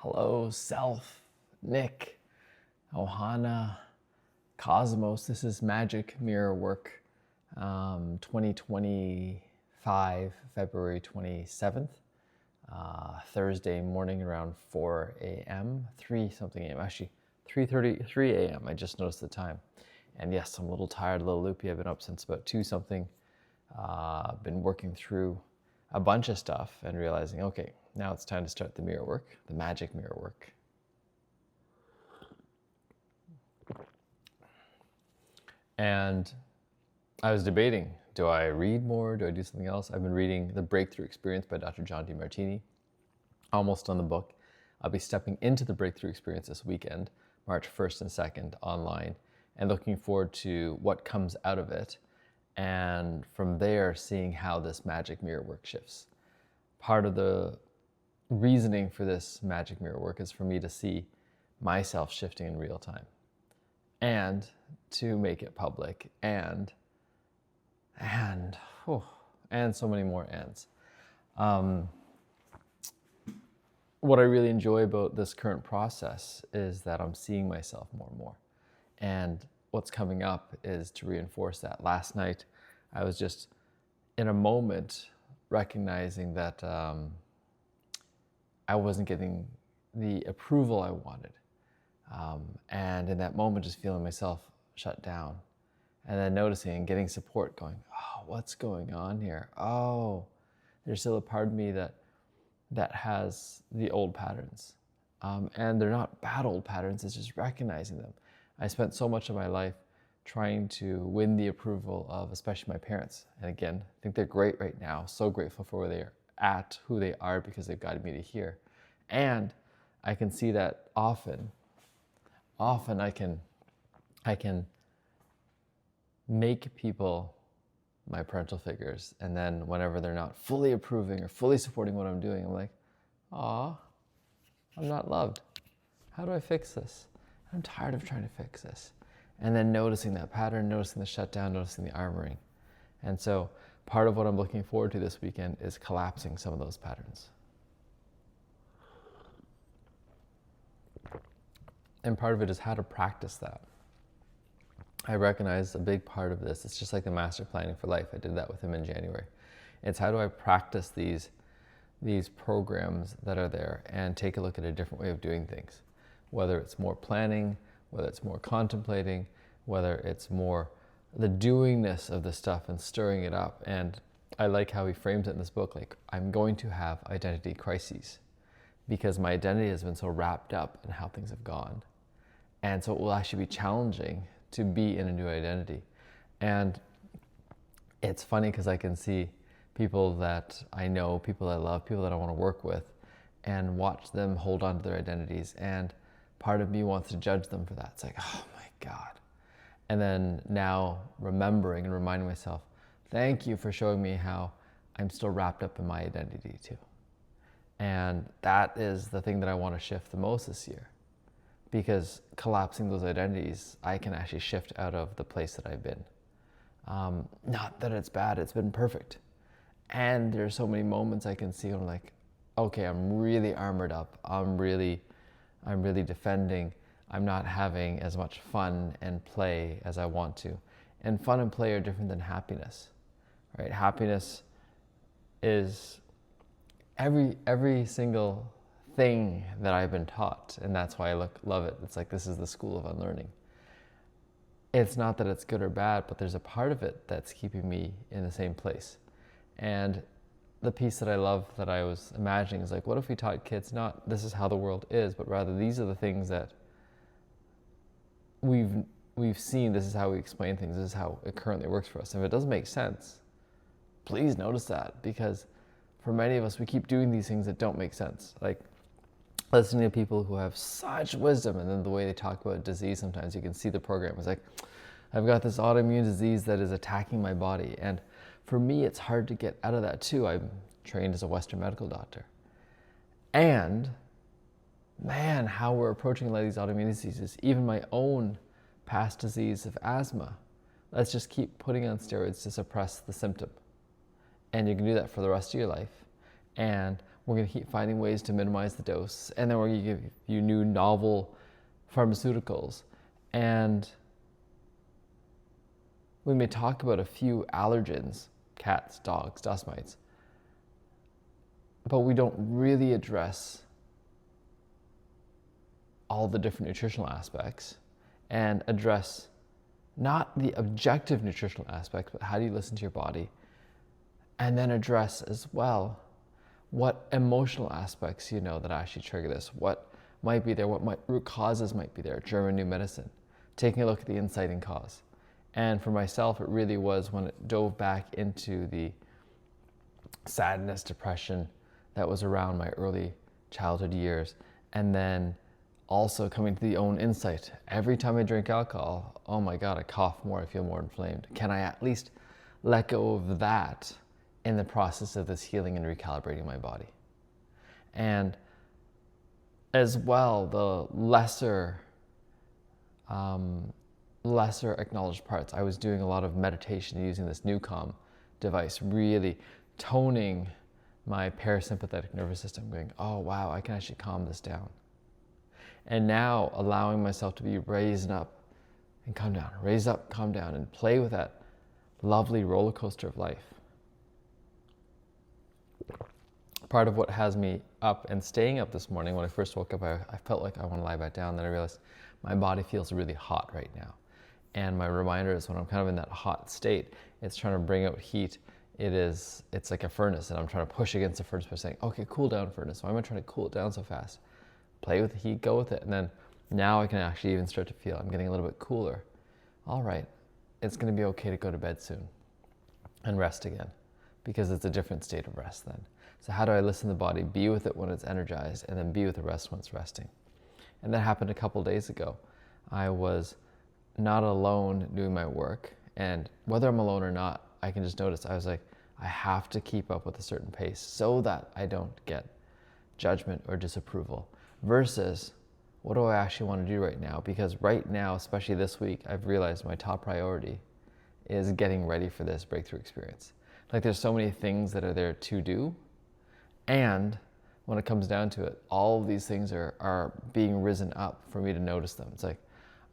Hello, Self, Nick, Ohana, Cosmos. This is Magic Mirror Work 2025, February 27th, Thursday morning around 4 a.m., 3 something a.m., actually 3:33 a.m. I just noticed the time. And yes, I'm a little tired, a little loopy. I've been up since about 2 something. Been working through a bunch of stuff and realizing, okay, now it's time to start the mirror work, the magic mirror work. And I was debating, do I read more? Do I do something else? I've been reading The Breakthrough Experience by Dr. John Demartini. Almost done the book. I'll be stepping into the Breakthrough Experience this weekend, March 1st and 2nd online, and looking forward to what comes out of it. And from there, seeing how this magic mirror work shifts. Part of the reasoning for this magic mirror work is for me to see myself shifting in real time and to make it public and so many more ands. What I really enjoy about this current process is that I'm seeing myself more and more. And what's coming up is to reinforce that. Last night, I was just in a moment recognizing that I wasn't getting the approval I wanted. And in that moment, just feeling myself shut down. And then noticing and getting support going, oh, what's going on here? Oh, there's still a part of me that has the old patterns. And they're not bad old patterns, it's just recognizing them. I spent so much of my life trying to win the approval of especially my parents. And again, I think they're great right now. So grateful for where they're at, who they are, because they've guided me to here. And I can see that often I can make people my parental figures. And then whenever they're not fully approving or fully supporting what I'm doing, I'm like, aw, I'm not loved. How do I fix this? I'm tired of trying to fix this. And then noticing that pattern, noticing the shutdown, noticing the armoring. And so part of what I'm looking forward to this weekend is collapsing some of those patterns. And part of it is how to practice that. I recognize a big part of this. It's just like the Master Planning for Life. I did that with him in January. It's how do I practice these programs that are there and take a look at a different way of doing things. Whether it's more planning, whether it's more contemplating, whether it's more the doingness of the stuff and stirring it up. And I like how he frames it in this book, like, I'm going to have identity crises because my identity has been so wrapped up in how things have gone. And so it will actually be challenging to be in a new identity. And it's funny because I can see people that I know, people I love, people that I want to work with, and watch them hold on to their identities. And part of me wants to judge them for that. It's like, oh my God. And then now remembering and reminding myself, thank you for showing me how I'm still wrapped up in my identity too. And that is the thing that I want to shift the most this year. Because collapsing those identities, I can actually shift out of the place that I've been. Not that it's bad, it's been perfect. And there's so many moments I can see when I'm like, okay, I'm really armored up. I'm really defending. I'm not having as much fun and play as I want to. And fun and play are different than happiness, right? Happiness is every single thing that I've been taught, and that's why I love it. It's like this is the school of unlearning. It's not that it's good or bad, but there's a part of it that's keeping me in the same place. And the piece that I love that I was imagining is like, what if we taught kids not this is how the world is, but rather these are the things that we've seen, this is how we explain things, this is how it currently works for us. And if it doesn't make sense, please notice that, because for many of us, we keep doing these things that don't make sense. Like listening to people who have such wisdom, and then the way they talk about disease, sometimes you can see the program. It's like, I've got this autoimmune disease that is attacking my body. And for me, it's hard to get out of that too. I'm trained as a Western medical doctor. And man, how we're approaching a lot of these autoimmune diseases, even my own past disease of asthma. Let's just keep putting on steroids to suppress the symptom. And you can do that for the rest of your life. And We're going to keep finding ways to minimize the dose. And then we're going to give you new novel pharmaceuticals. And we may talk about a few allergens, cats, dogs, dust mites, but we don't really address all the different nutritional aspects and address not the objective nutritional aspects, but how do you listen to your body? And then address as well what emotional aspects you know that actually trigger this, what might be there, what root causes might be there, German new medicine, taking a look at the inciting cause. And for myself, it really was when it dove back into the sadness, depression that was around my early childhood years, and then also coming to the own insight. Every time I drink alcohol, oh my God, I cough more, I feel more inflamed. Can I at least let go of that in the process of this healing and recalibrating my body? And as well, the lesser acknowledged parts. I was doing a lot of meditation using this Newcom device, really toning my parasympathetic nervous system, going, oh wow, I can actually calm this down. And now allowing myself to be raised up and calm down, raise up, calm down, and play with that lovely roller coaster of life. Part of what has me up and staying up this morning, when I first woke up, I felt like I want to lie back down. Then I realized my body feels really hot right now. And my reminder is when I'm kind of in that hot state, it's trying to bring out heat. It's like a furnace, and I'm trying to push against the furnace by saying, okay, cool down, furnace. Why am I trying to cool it down so fast? Play with the heat, go with it. And then now I can actually even start to feel I'm getting a little bit cooler. All right, it's going to be okay to go to bed soon and rest again, because it's a different state of rest then. So how do I listen to the body, be with it when it's energized, and then be with the rest when it's resting? And that happened a couple days ago. I was not alone doing my work, and whether I'm alone or not, I can just notice, I was like, I have to keep up with a certain pace so that I don't get judgment or disapproval, versus what do I actually want to do right now? Because right now, especially this week, I've realized my top priority is getting ready for this breakthrough experience. Like, there's so many things that are there to do, and when it comes down to it, all of these things are being risen up for me to notice them. It's like,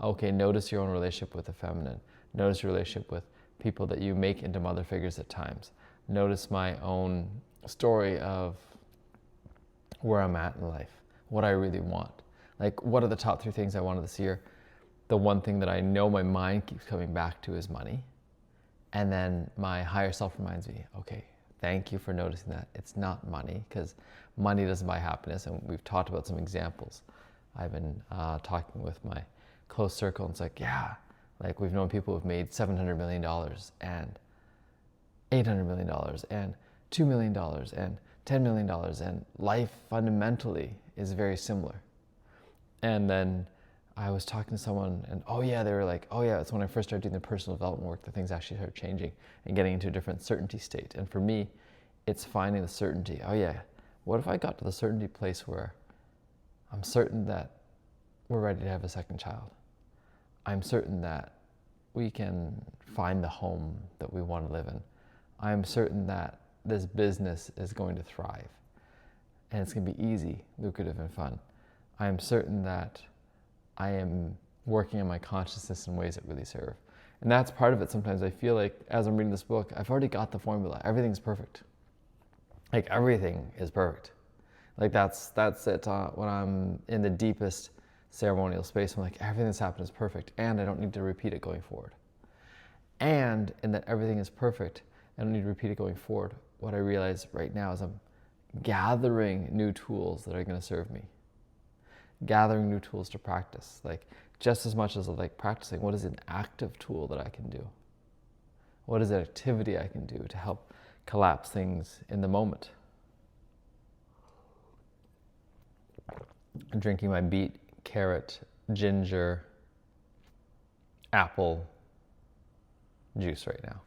okay, notice your own relationship with the feminine. Notice your relationship with people that you make into mother figures at times. Notice my own story of where I'm at in life, what I really want. Like, what are the top 3 things I wanted this year? The one thing that I know my mind keeps coming back to is money. And then my higher self reminds me, okay, thank you for noticing that. It's not money, because money doesn't buy happiness. And we've talked about some examples. I've been talking with my close circle, and it's like, yeah, like we've known people who've made $700 million and $800 million and $2 million and $10 million, and life fundamentally is very similar. And then I was talking to someone, and they were like, it's when I first started doing the personal development work that things actually started changing and getting into a different certainty state. And for me, it's finding the certainty. What if I got to the certainty place where I'm certain that we're ready to have a second child? I'm certain that we can find the home that we want to live in. I'm certain that this business is going to thrive, and it's going to be easy, lucrative, and fun. I am certain that I am working on my consciousness in ways that really serve. And that's part of it. Sometimes I feel like as I'm reading this book, I've already got the formula. Everything's perfect. Like, everything is perfect. Like, that's it. When I'm in the deepest ceremonial space, I'm like, everything that's happened is perfect, and I don't need to repeat it going forward. And in that everything is perfect, I don't need to repeat it going forward. What I realize right now is I'm gathering new tools that are going to serve me. Gathering new tools to practice. Like, just as much as I like practicing, what is an active tool that I can do? What is an activity I can do to help collapse things in the moment? I'm drinking my beet, carrot, ginger, apple juice right now.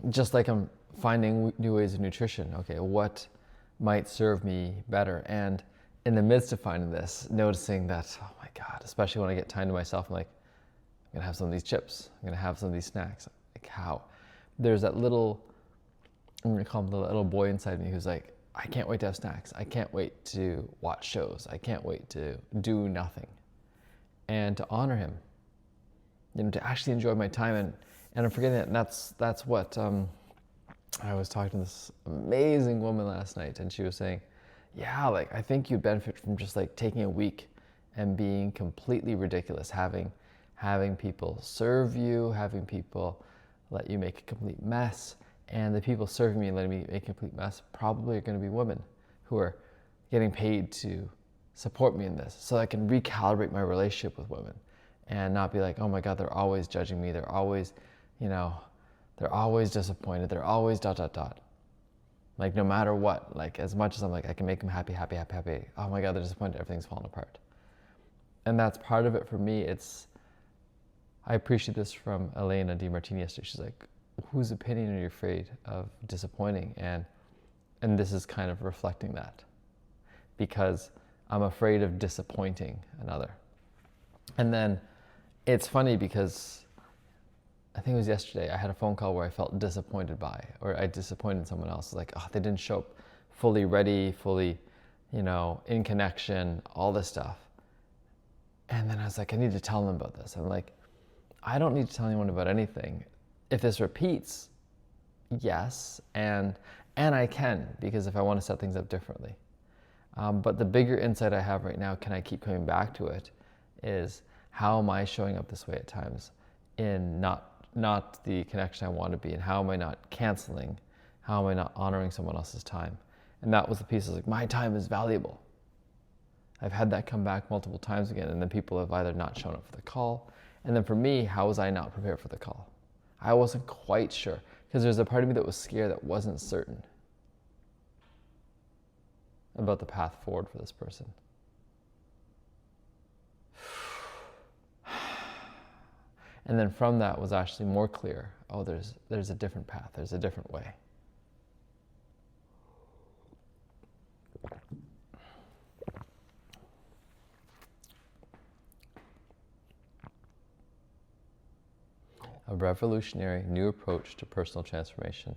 Just like I'm finding new ways of nutrition. Okay, what might serve me better? And in the midst of finding this, noticing that, oh my God, especially when I get time to myself, I'm like, I'm gonna have some of these chips. I'm gonna have some of these snacks. Like, how? There's that little I'm going to call him the little boy inside me who's like, I can't wait to have snacks. I can't wait to watch shows. I can't wait to do nothing. And to honor him, to actually enjoy my time. And I'm forgetting that. And that's what, I was talking to this amazing woman last night, and she was saying, yeah, like, I think you'd benefit from just like taking a week and being completely ridiculous, having people serve you, having people let you make a complete mess. And the people serving me and letting me make a complete mess probably are going to be women who are getting paid to support me in this, so I can recalibrate my relationship with women and not be like, oh my God, they're always judging me. They're always, they're always disappointed. They're always ... Like, no matter what, like, as much as I'm like, I can make them happy. Oh my God, they're disappointed. Everything's falling apart. And that's part of it for me. I appreciate this from Elena DiMartini yesterday. She's like, whose opinion are you afraid of disappointing? And this is kind of reflecting that, because I'm afraid of disappointing another. And then it's funny because I think it was yesterday, I had a phone call where I felt disappointed by, or I disappointed someone else. Like, oh, they didn't show up fully ready, fully, in connection, all this stuff. And then I was like, I need to tell them about this. I'm like, I don't need to tell anyone about anything. If this repeats, yes, and I can, because if I want to set things up differently. But the bigger insight I have right now, can I keep coming back to it, is how am I showing up this way at times in not the connection I want to be, and how am I not canceling, how am I not honoring someone else's time? And that was the piece. I was like, my time is valuable. I've had that come back multiple times again, and then people have either not shown up for the call, and then for me, how was I not prepared for the call? I wasn't quite sure, because there's a part of me that was scared, that wasn't certain about the path forward for this person. And then from that was actually more clear. Oh, there's a different path. There's a different way. A revolutionary new approach to personal transformation.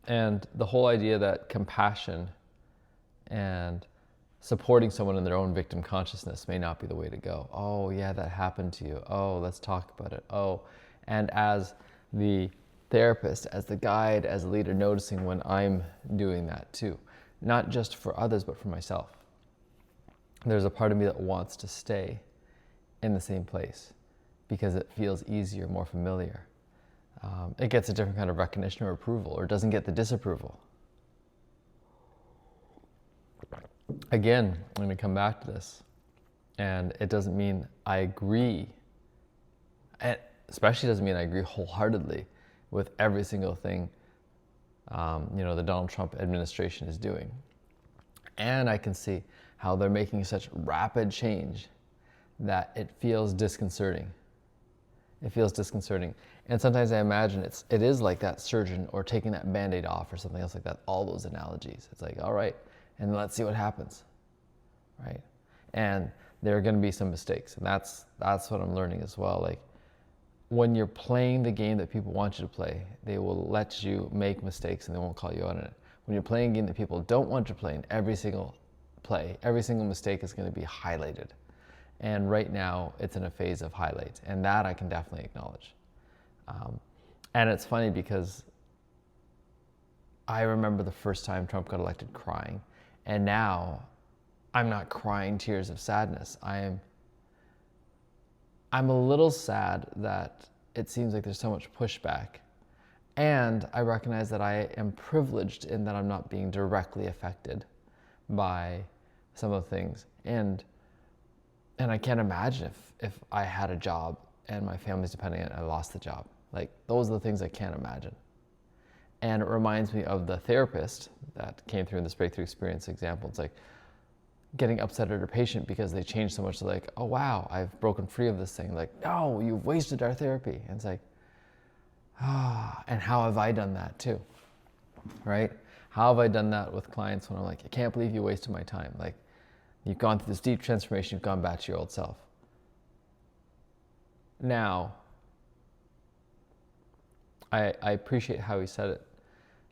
And the whole idea that compassion and supporting someone in their own victim consciousness may not be the way to go. Oh yeah, that happened to you. Oh, let's talk about it. Oh, and as the therapist, as the guide, as a leader, noticing when I'm doing that too. Not just for others, but for myself. There's a part of me that wants to stay in the same place because it feels easier, more familiar. It gets a different kind of recognition or approval, or doesn't get the disapproval. Again, I'm going to come back to this, and it doesn't mean I agree, and especially doesn't mean I agree wholeheartedly with every single thing the Donald Trump administration is doing. And I can see how they're making such rapid change that it feels disconcerting. It feels disconcerting. And sometimes I imagine it is like that surgeon or taking that Band-Aid off or something else like that, all those analogies. It's like, all right, and let's see what happens, right? And there are going to be some mistakes, and that's what I'm learning as well. Like, when you're playing the game that people want you to play, they will let you make mistakes and they won't call you out on it. When you're playing a game that people don't want you to play, in every single play, every single mistake is going to be highlighted. And right now, it's in a phase of highlight, and that I can definitely acknowledge. And it's funny because I remember the first time Trump got elected crying, and now I'm not crying tears of sadness. I'm a little sad that it seems like there's so much pushback, and I recognize that I am privileged in that I'm not being directly affected by some of the things. And I can't imagine if I had a job and my family's depending on it and I lost the job. Like, those are the things I can't imagine. And it reminds me of the therapist that came through in this breakthrough experience example. It's like getting upset at her patient because they changed so much. They're like, oh wow, I've broken free of this thing. Like, no, you've wasted our therapy. And it's like, and how have I done that too, right? How have I done that with clients when I'm like, I can't believe you wasted my time. Like, you've gone through this deep transformation, you've gone back to your old self. Now, I appreciate how he said it.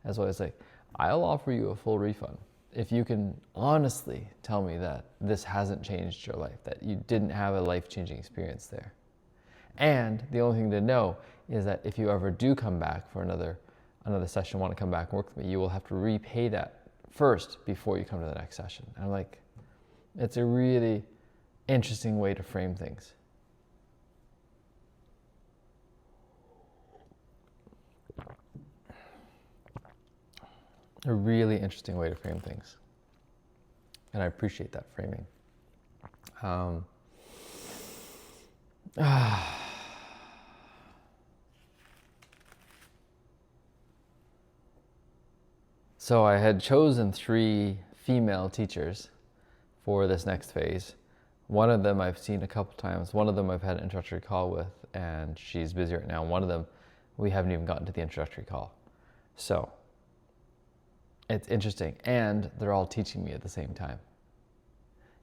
as well as like, I'll offer you a full refund if you can honestly tell me that this hasn't changed your life, that you didn't have a life-changing experience there. And the only thing to know is that if you ever do come back for another session, want to come back and work with me, you will have to repay that first before you come to the next session. And I'm like, it's a really interesting way to frame things. A really interesting way to frame things. And I appreciate that framing. So I had chosen 3 female teachers for this next phase. One of them I've seen a couple times. One of them I've had an introductory call with, and she's busy right now. One of them, we haven't even gotten to the introductory call. So it's interesting. And they're all teaching me at the same time,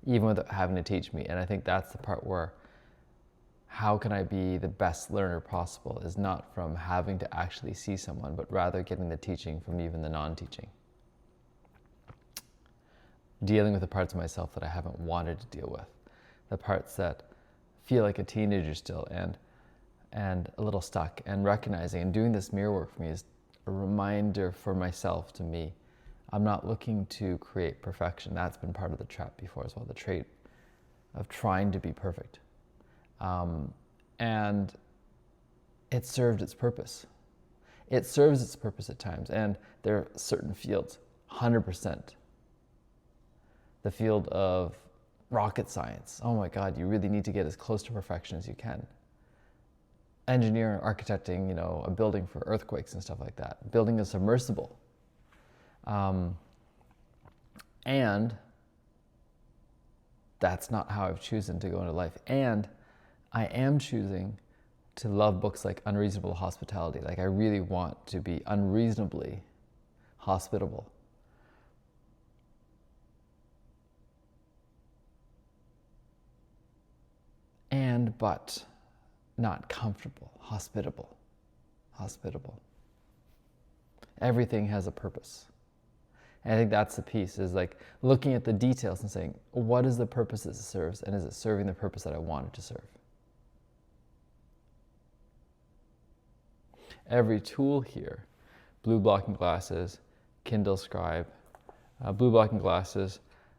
even without having to teach me. And I think that's the part where how can I be the best learner possible is not from having to actually see someone, but rather getting the teaching from even the non-teaching. Dealing with the parts of myself that I haven't wanted to deal with, the parts that feel like a teenager still and a little stuck, and recognizing and doing this mirror work for me is a reminder for myself, to me. I'm not looking to create perfection. That's been part of the trap before as well, the trait of trying to be perfect. And it served its purpose. It serves its purpose at times, and there are certain fields, 100%. The field of rocket science, oh my God, you really need to get as close to perfection as you can. Engineering, architecting, a building for earthquakes and stuff like that. Building a submersible. And that's not how I've chosen to go into life. And I am choosing to love books like Unreasonable Hospitality. Like, I really want to be unreasonably hospitable. But not comfortable, hospitable. Everything has a purpose. And I think that's the piece, is like looking at the details and saying, what is the purpose it serves, and is it serving the purpose that I want it to serve? Every tool here, blue blocking glasses, Kindle Scribe, blue blocking glasses,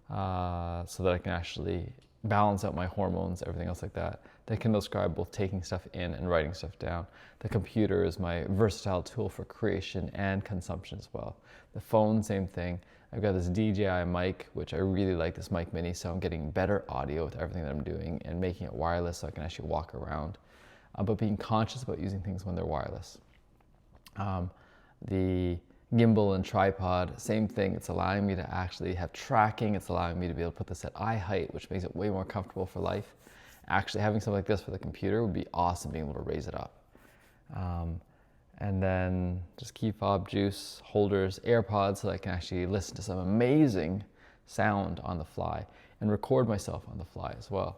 so that I can actually balance out my hormones, everything else like that. The Kindle Scribe, both taking stuff in and writing stuff down. The computer is my versatile tool for creation and consumption as well. The phone, same thing. I've got this DJI mic, which I really like, this mic mini, so I'm getting better audio with everything that I'm doing and making it wireless so I can actually walk around. But being conscious about using things when they're wireless. The gimbal and tripod, same thing. It's allowing me to actually have tracking. It's allowing me to be able to put this at eye height, which makes it way more comfortable for life. Actually having something like this for the computer would be awesome, being able to raise it up. And then just key fob, juice, holders, AirPods, so that I can actually listen to some amazing sound on the fly and record myself on the fly as well.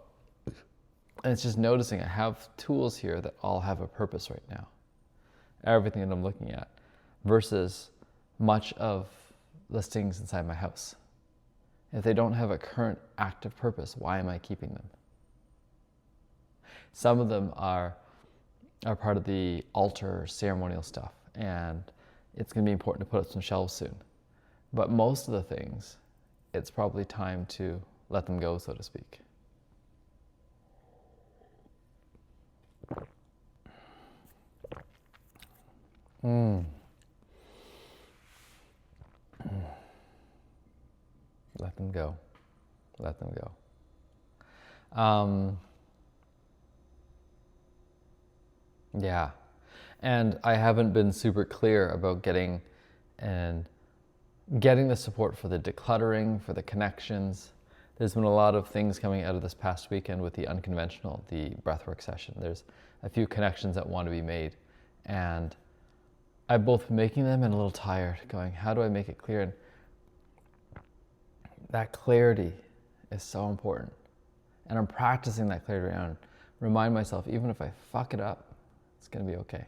And it's just noticing I have tools here that all have a purpose right now. Everything that I'm looking at versus much of listings inside my house. If they don't have a current active purpose, why am I keeping them? Some of them are part of the altar ceremonial stuff, and it's going to be important to put up some shelves soon. But most of the things, it's probably time to let them go, so to speak. Let them go. Let them go. Yeah. And I haven't been super clear about getting the support for the decluttering, for the connections. There's been a lot of things coming out of this past weekend with the unconventional, the breathwork session. There's a few connections that want to be made. And I've both been making them and a little tired, going, how do I make it clear? And that clarity is so important. And I'm practicing that clarity around. Remind myself, even if I fuck it up, it's going to be okay.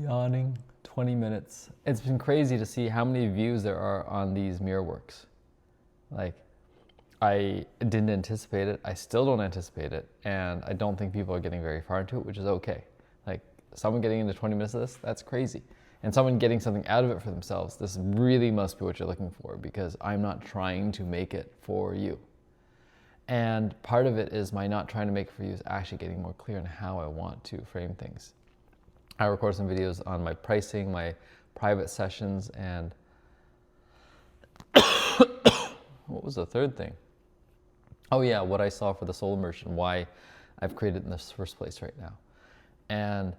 Yawning, 20 minutes. It's been crazy to see how many views there are on these mirror works. Like, I didn't anticipate it. I still don't anticipate it. And I don't think people are getting very far into it, which is okay. Like, someone getting into 20 minutes of this, that's crazy. And someone getting something out of it for themselves, this really must be what you're looking for, because I'm not trying to make it for you. And part of it is my not trying to make it for you is actually getting more clear on how I want to frame things. I record some videos on my pricing, my private sessions, and what was the third thing? Oh yeah, what I saw for the soul immersion, why I've created it in this first place right now.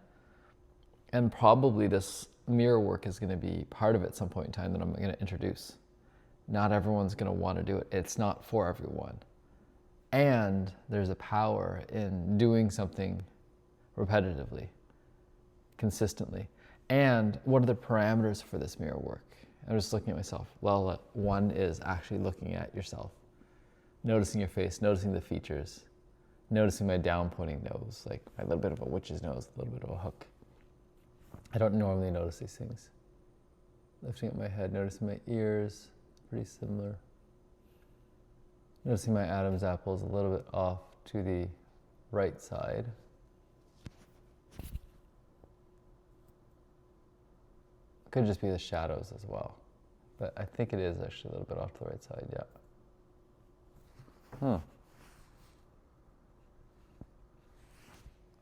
And probably this mirror work is going to be part of it at some point in time that I'm going to introduce. Not everyone's going to want to do it. It's not for everyone. And there's a power in doing something repetitively, consistently. And what are the parameters for this mirror work? I'm just looking at myself. Well, one is actually looking at yourself, noticing your face, noticing the features, noticing my down pointing nose, like a little bit of a witch's nose, a little bit of a hook. I don't normally notice these things. Lifting up my head, noticing my ears, pretty similar. Noticing my Adam's apple is a little bit off to the right side. Could just be the shadows as well. But I think it is actually a little bit off to the right side, yeah. Oh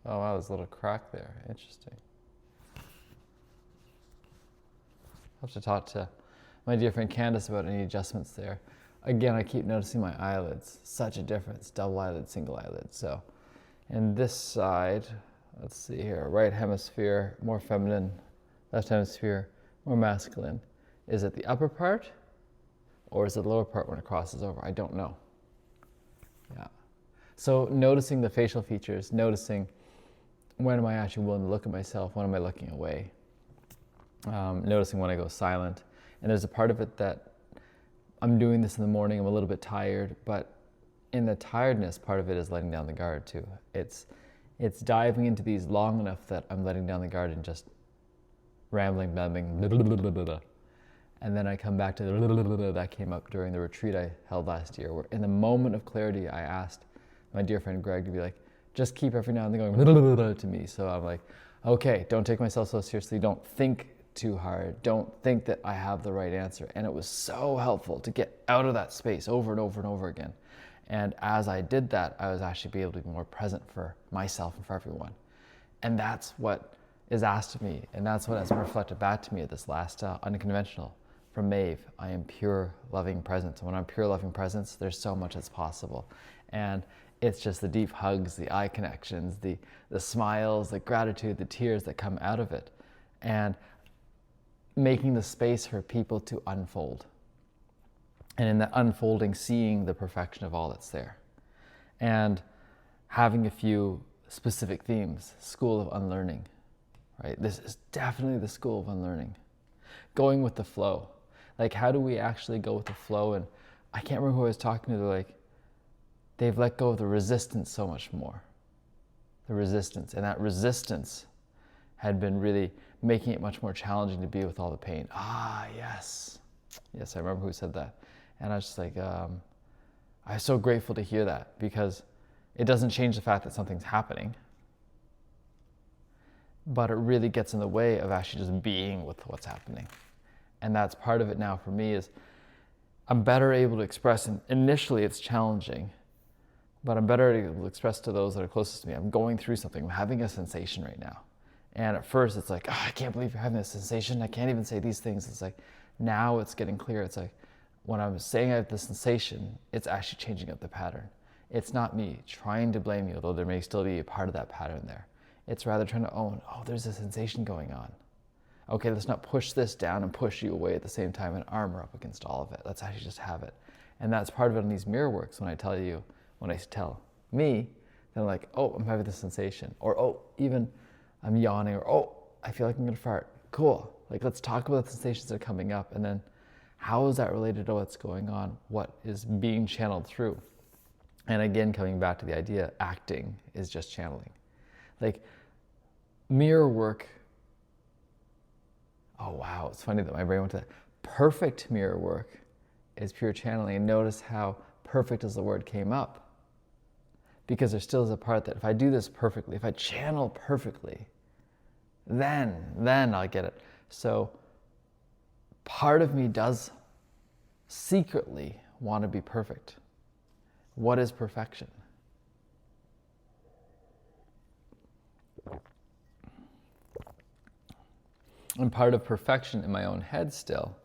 wow, there's a little crack there. Interesting. I'll have to talk to my dear friend Candace about any adjustments there. Again, I keep noticing my eyelids. Such a difference, double eyelid, single eyelid. So, and this side, let's see here, right hemisphere, more feminine, left hemisphere, more masculine. Is it the upper part or is it the lower part when it crosses over? I don't know. Yeah. So noticing the facial features, noticing when am I actually willing to look at myself, when am I looking away? Noticing when I go silent. And there's a part of it that I'm doing this in the morning, I'm a little bit tired, but in the tiredness, part of it is letting down the guard too. It's diving into these long enough that I'm letting down the guard and just rambling, babbling, and then I come back to the that came up during the retreat I held last year, where in the moment of clarity, I asked my dear friend Greg to be like, just keep every now and then going to me. So I'm like, okay, don't take myself so seriously, don't think too hard, don't think that I have the right answer. And it was so helpful to get out of that space over and over and over again. And as I did that, I was actually be able to be more present for myself and for everyone. And that's what is asked of me, and that's what has been reflected back to me at this last unconventional from Maeve. I am pure loving presence. And when I'm pure loving presence, there's so much that's possible. And it's just the deep hugs, the eye connections, the smiles, the gratitude, the tears that come out of it. And making the space for people to unfold. And in that unfolding, seeing the perfection of all that's there. And having a few specific themes, school of unlearning, right? This is definitely the school of unlearning. Going with the flow. Like, how do we actually go with the flow? And I can't remember who I was talking to, they're like, they've let go of the resistance so much more. The resistance. And that resistance had been really making it much more challenging to be with all the pain. Yes. Yes, I remember who said that. And I was just like, I'm so grateful to hear that, because it doesn't change the fact that something's happening, but it really gets in the way of actually just being with what's happening. And that's part of it now for me, is I'm better able to express, and initially it's challenging, but I'm better able to express to those that are closest to me, I'm going through something, I'm having a sensation right now. And at first it's like, I can't believe you're having this sensation, I can't even say these things. It's like, now it's getting clear. It's like, when I'm saying I have the sensation, it's actually changing up the pattern. It's not me trying to blame you, although there may still be a part of that pattern there. It's rather trying to own, there's a sensation going on. Okay, let's not push this down and push you away at the same time and armor up against all of it. Let's actually just have it. And that's part of it in these mirror works. When I tell me, then like, I'm having this sensation. Or, even I'm yawning. Or, I feel like I'm gonna fart. Cool. Like, let's talk about the sensations that are coming up. And then how is that related to what's going on? What is being channeled through? And again, coming back to the idea, acting is just channeling. Like, mirror work oh wow, it's funny that my brain went to that. Perfect mirror work is pure channeling. And notice how perfect as the word came up. Because there still is a part that if I do this perfectly, if I channel perfectly, then I'll get it. So part of me does secretly want to be perfect. What is perfection? And part of perfection in my own head still,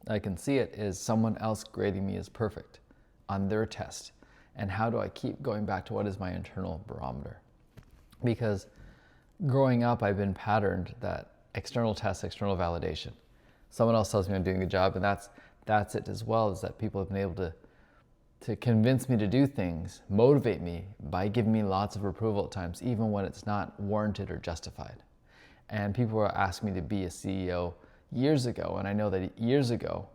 I can see it, is someone else grading me as perfect on their test. And how do I keep going back to what is my internal barometer? Because growing up, I've been patterned that external tests, external validation. Someone else tells me I'm doing a good job, and that's it as well, is that people have been able to convince me to do things, motivate me by giving me lots of approval at times, even when it's not warranted or justified. And people were asking me to be a CEO years ago, and I know that years ago,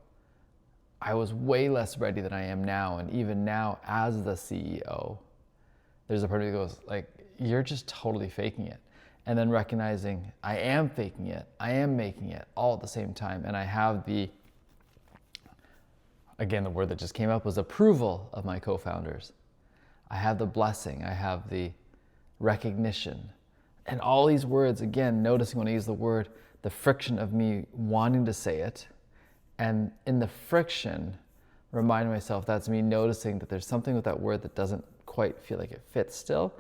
I was way less ready than I am now. And even now, as the CEO, there's a part of me that goes like, you're just totally faking it. And then recognizing I am faking it, I am making it all at the same time. And I have again, the word that just came up was approval of my co-founders. I have the blessing, I have the recognition. And all these words, again, noticing when I use the word, the friction of me wanting to say it. And in the friction, reminding myself that's me noticing that there's something with that word that doesn't quite feel like it fits still,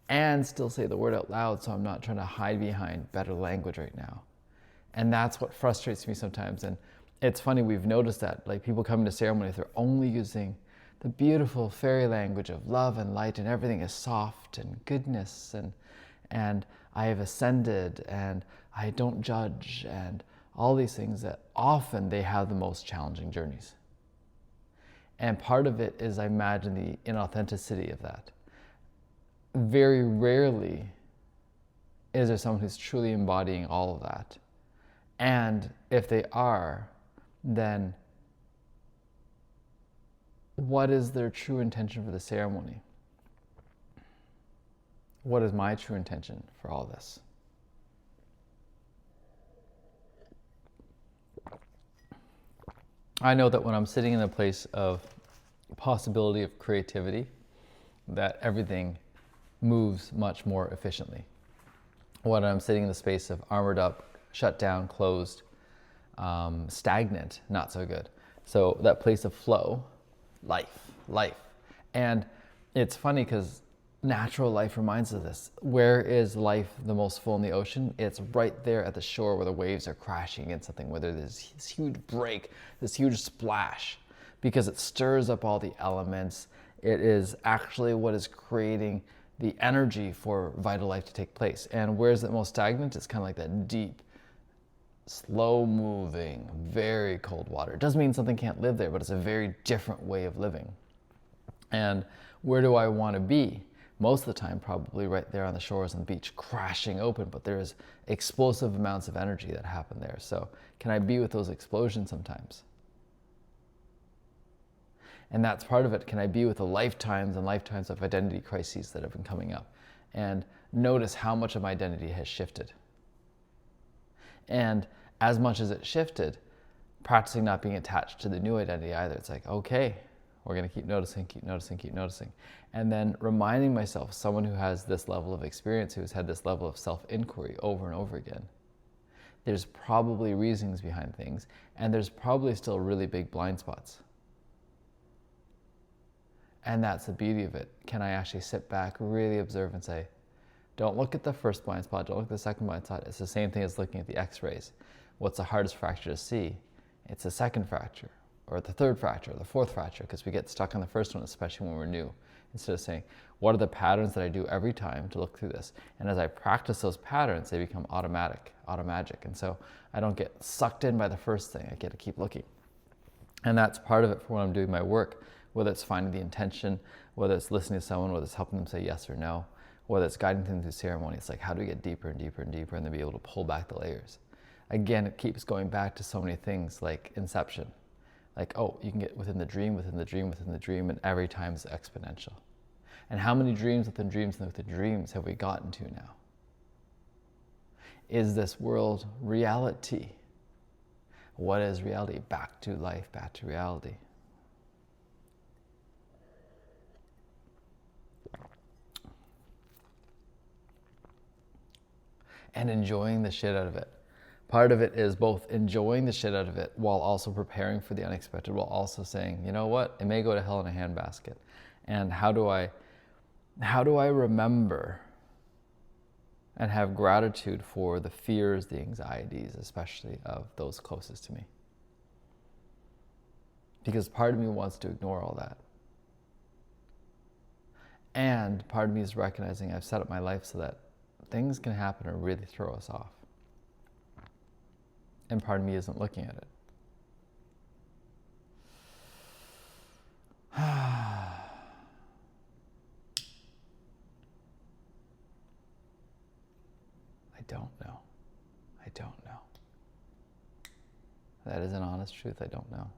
and still say the word out loud, so I'm not trying to hide behind better language right now. And that's what frustrates me sometimes. And it's funny, we've noticed that, like people coming to ceremony, if they're only using the beautiful fairy language of love and light and everything is soft and goodness and I have ascended and I don't judge and all these things, that often they have the most challenging journeys. And part of it is, I imagine, the inauthenticity of that. Very rarely is there someone who's truly embodying all of that. And if they are, then what is their true intention for the ceremony? What is my true intention for all this? I know that when I'm sitting in a place of possibility of creativity, that everything moves much more efficiently. When I'm sitting in the space of armored up, shut down, closed, stagnant, not so good. So that place of flow, life. And it's funny because natural life reminds us of this. Where is life the most full in the ocean? It's right there at the shore where the waves are crashing against something, where there's this huge break, this huge splash, because it stirs up all the elements. It is actually what is creating the energy for vital life to take place. And where is it most stagnant? It's kind of like that deep, slow moving, very cold water. It doesn't mean something can't live there, but it's a very different way of living. And where do I want to be? Most of the time, probably right there on the shores and the beach, crashing open, but there's explosive amounts of energy that happen there. So can I be with those explosions sometimes? And that's part of it. Can I be with the lifetimes and lifetimes of identity crises that have been coming up? And notice how much of my identity has shifted. And as much as it shifted, practicing not being attached to the new identity either. It's like, okay, we're going to keep noticing. And then reminding myself, someone who has this level of experience, who's had this level of self-inquiry over and over again, there's probably reasons behind things, and there's probably still really big blind spots. And that's the beauty of it. Can I actually sit back, really observe and say, don't look at the first blind spot, don't look at the second blind spot. It's the same thing as looking at the x-rays. What's the hardest fracture to see? It's the second fracture, or the third fracture, or the fourth fracture, because we get stuck on the first one, especially when we're new. Instead of saying, what are the patterns that I do every time to look through this? And as I practice those patterns, they become automagic. And so I don't get sucked in by the first thing, I get to keep looking. And that's part of it for when I'm doing my work, whether it's finding the intention, whether it's listening to someone, whether it's helping them say yes or no, whether it's guiding them through ceremony. It's like, how do we get deeper and deeper and deeper, and then be able to pull back the layers? Again, it keeps going back to so many things like inception. Like, oh, you can get within the dream, and every time is exponential. And how many dreams within dreams have we gotten to now? Is this world reality? What is reality? Back to life, back to reality. And enjoying the shit out of it. Part of it is both enjoying the shit out of it while also preparing for the unexpected, while also saying, you know what, it may go to hell in a handbasket. And how do I remember and have gratitude for the fears, the anxieties, especially of those closest to me? Because part of me wants to ignore all that. And part of me is recognizing I've set up my life so that things can happen and really throw us off. And part of me isn't looking at it. I don't know. I don't know. That is an honest truth. I don't know.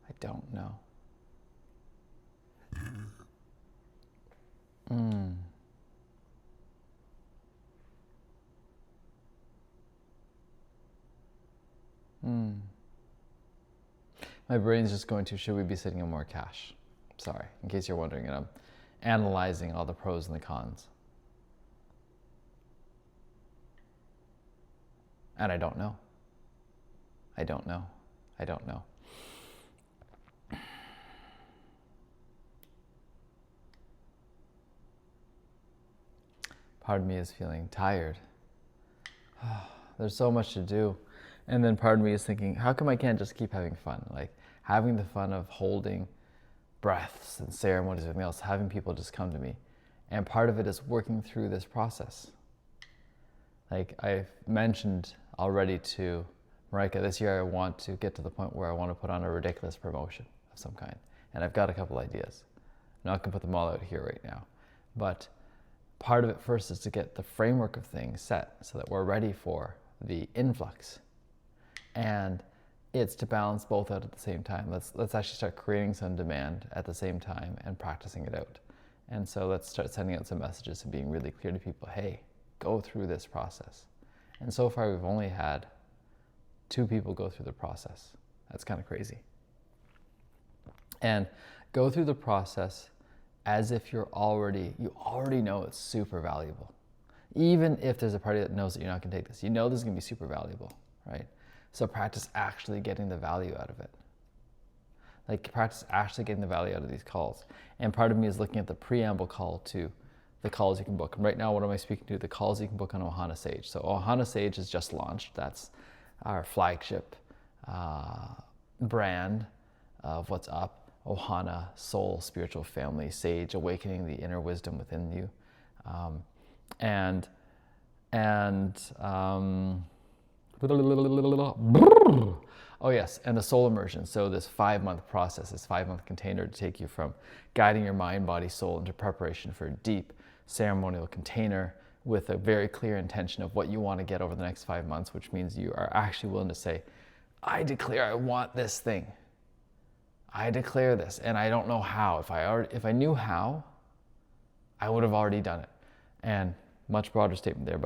I don't know. My brain's just going to, should we be sitting on more cash? Sorry, in case you're wondering, and I'm analyzing all the pros and the cons. And I don't know. I don't know. I don't know. Part of me is feeling tired. There's so much to do. And then part of me is thinking, how come I can't just keep having fun? Like having the fun of holding breaths and ceremonies and everything else, having people just come to me. And part of it is working through this process. Like I've mentioned already to Marika, this year I want to get to the point where I want to put on a ridiculous promotion of some kind. And I've got a couple ideas. I'm not going to put them all out here right now. But part of it first is to get the framework of things set so that we're ready for the influx. And it's to balance both out at the same time. Let's actually start creating some demand at the same time and practicing it out. And so let's start sending out some messages and being really clear to people, hey, go through this process. And so far we've only had 2 people go through the process. That's kind of crazy. And go through the process as if you already know it's super valuable. Even if there's a party that knows that you're not going to take this, you know this is going to be super valuable, right? So practice actually getting the value out of it. Like practice actually getting the value out of these calls. And part of me is looking at the preamble call to the calls you can book. And right now, what am I speaking to? The calls you can book on Ohana Sage. So Ohana Sage is just launched. That's our flagship brand of what's up. Ohana, soul, spiritual family, sage, awakening the inner wisdom within you. Oh yes, and the soul immersion. So this 5-month process, this 5-month container to take you from guiding your mind, body, soul into preparation for a deep ceremonial container with a very clear intention of what you want to get over the next 5 months, which means you are actually willing to say, I declare I want this thing. I declare this, and I don't know how. If I knew how, I would have already done it. And much broader statement there,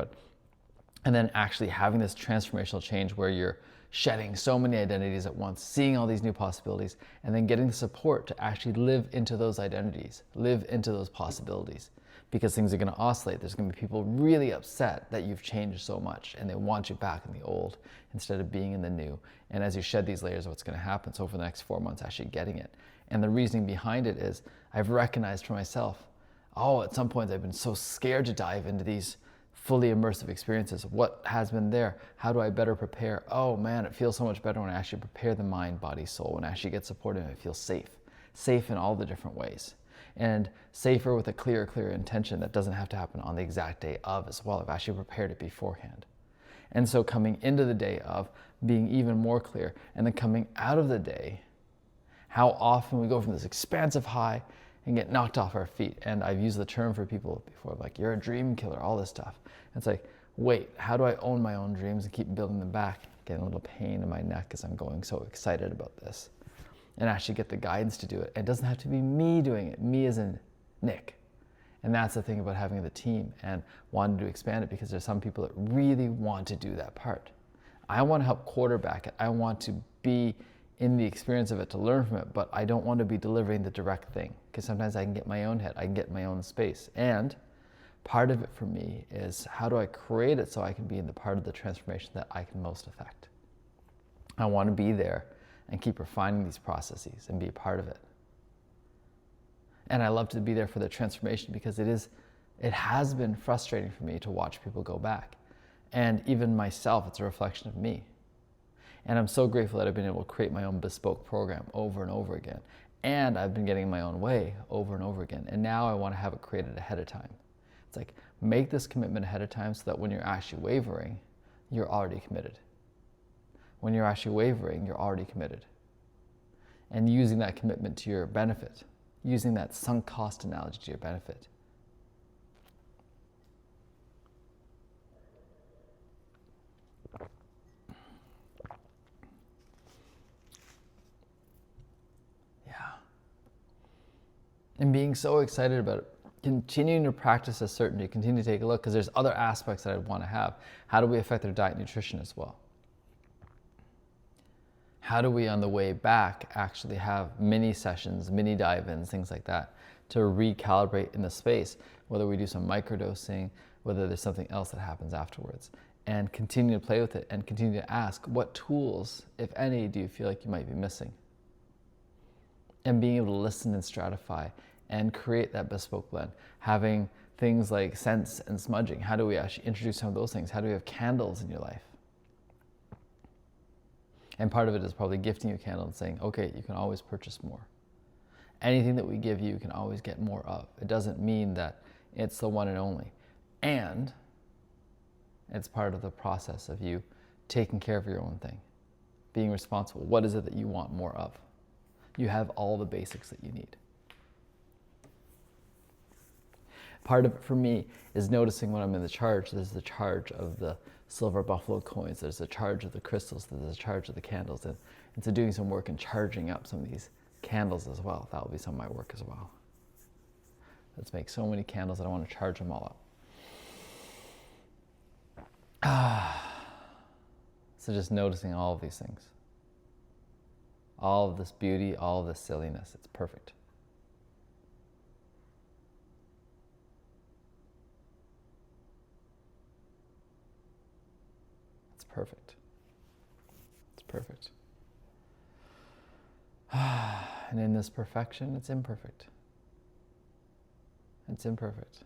and then actually having this transformational change where you're shedding so many identities at once, seeing all these new possibilities, and then getting the support to actually live into those identities, live into those possibilities. Because things are going to oscillate. There's going to be people really upset that you've changed so much and they want you back in the old instead of being in the new. And as you shed these layers, what's going to happen? So over the next 4 months, actually getting it. And the reasoning behind it is I've recognized for myself, at some point I've been so scared to dive into these fully immersive experiences. What has been there? How do I better prepare? Oh man, it feels so much better when I actually prepare the mind, body, soul, when I actually get supported and I feel safe in all the different ways. And safer with a clear intention that doesn't have to happen on the exact day of as well. I've actually prepared it beforehand. And so coming into the day of being even more clear, and then coming out of the day, how often we go from this expansive high and get knocked off our feet. And I've used the term for people before, like, you're a dream killer, all this stuff. And it's like, wait, how do I own my own dreams and keep building them back? Getting a little pain in my neck as I'm going so excited about this. And actually get the guidance to do it. It doesn't have to be me doing it, me as in Nick. And that's the thing about having the team and wanting to expand it, because there's some people that really want to do that part. I want to help quarterback it. I want to be in the experience of it to learn from it, but I don't want to be delivering the direct thing, because sometimes I can get my own head, I can get my own space. And part of it for me is, how do I create it so I can be in the part of the transformation that I can most affect? I want to be there and keep refining these processes and be a part of it. And I love to be there for the transformation, because it has been frustrating for me to watch people go back. And even myself, it's a reflection of me. And I'm so grateful that I've been able to create my own bespoke program over and over again. And I've been getting my own way over and over again. And now I want to have it created ahead of time. It's like, make this commitment ahead of time so that when you're actually wavering, you're already committed. When you're actually wavering, you're already committed. And using that commitment to your benefit, using that sunk cost analogy to your benefit. Yeah. And being so excited about it, continuing to practice a certainty, continue to take a look, because there's other aspects that I'd want to have. How do we affect their diet and nutrition as well? How do we, on the way back, actually have mini sessions, mini dive-ins, things like that, to recalibrate in the space, whether we do some microdosing, whether there's something else that happens afterwards, and continue to play with it and continue to ask, what tools, if any, do you feel like you might be missing? And being able to listen and stratify and create that bespoke blend. Having things like scents and smudging. How do we actually introduce some of those things? How do we have candles in your life? And part of it is probably gifting you a candle and saying, okay, you can always purchase more. Anything that we give you, you can always get more of. It doesn't mean that it's the one and only. And it's part of the process of you taking care of your own thing, being responsible. What is it that you want more of? You have all the basics that you need. Part of it for me is noticing when I'm in the charge. There's the charge of the silver buffalo coins, there's the charge of the crystals, there's the charge of the candles, and so doing some work and charging up some of these candles as well. That will be some of my work as well. Let's make so many candles that I want to charge them all up. So just noticing all of these things. All of this beauty, all of this silliness, it's perfect. It's perfect. It's perfect. And in this perfection, it's imperfect. It's imperfect.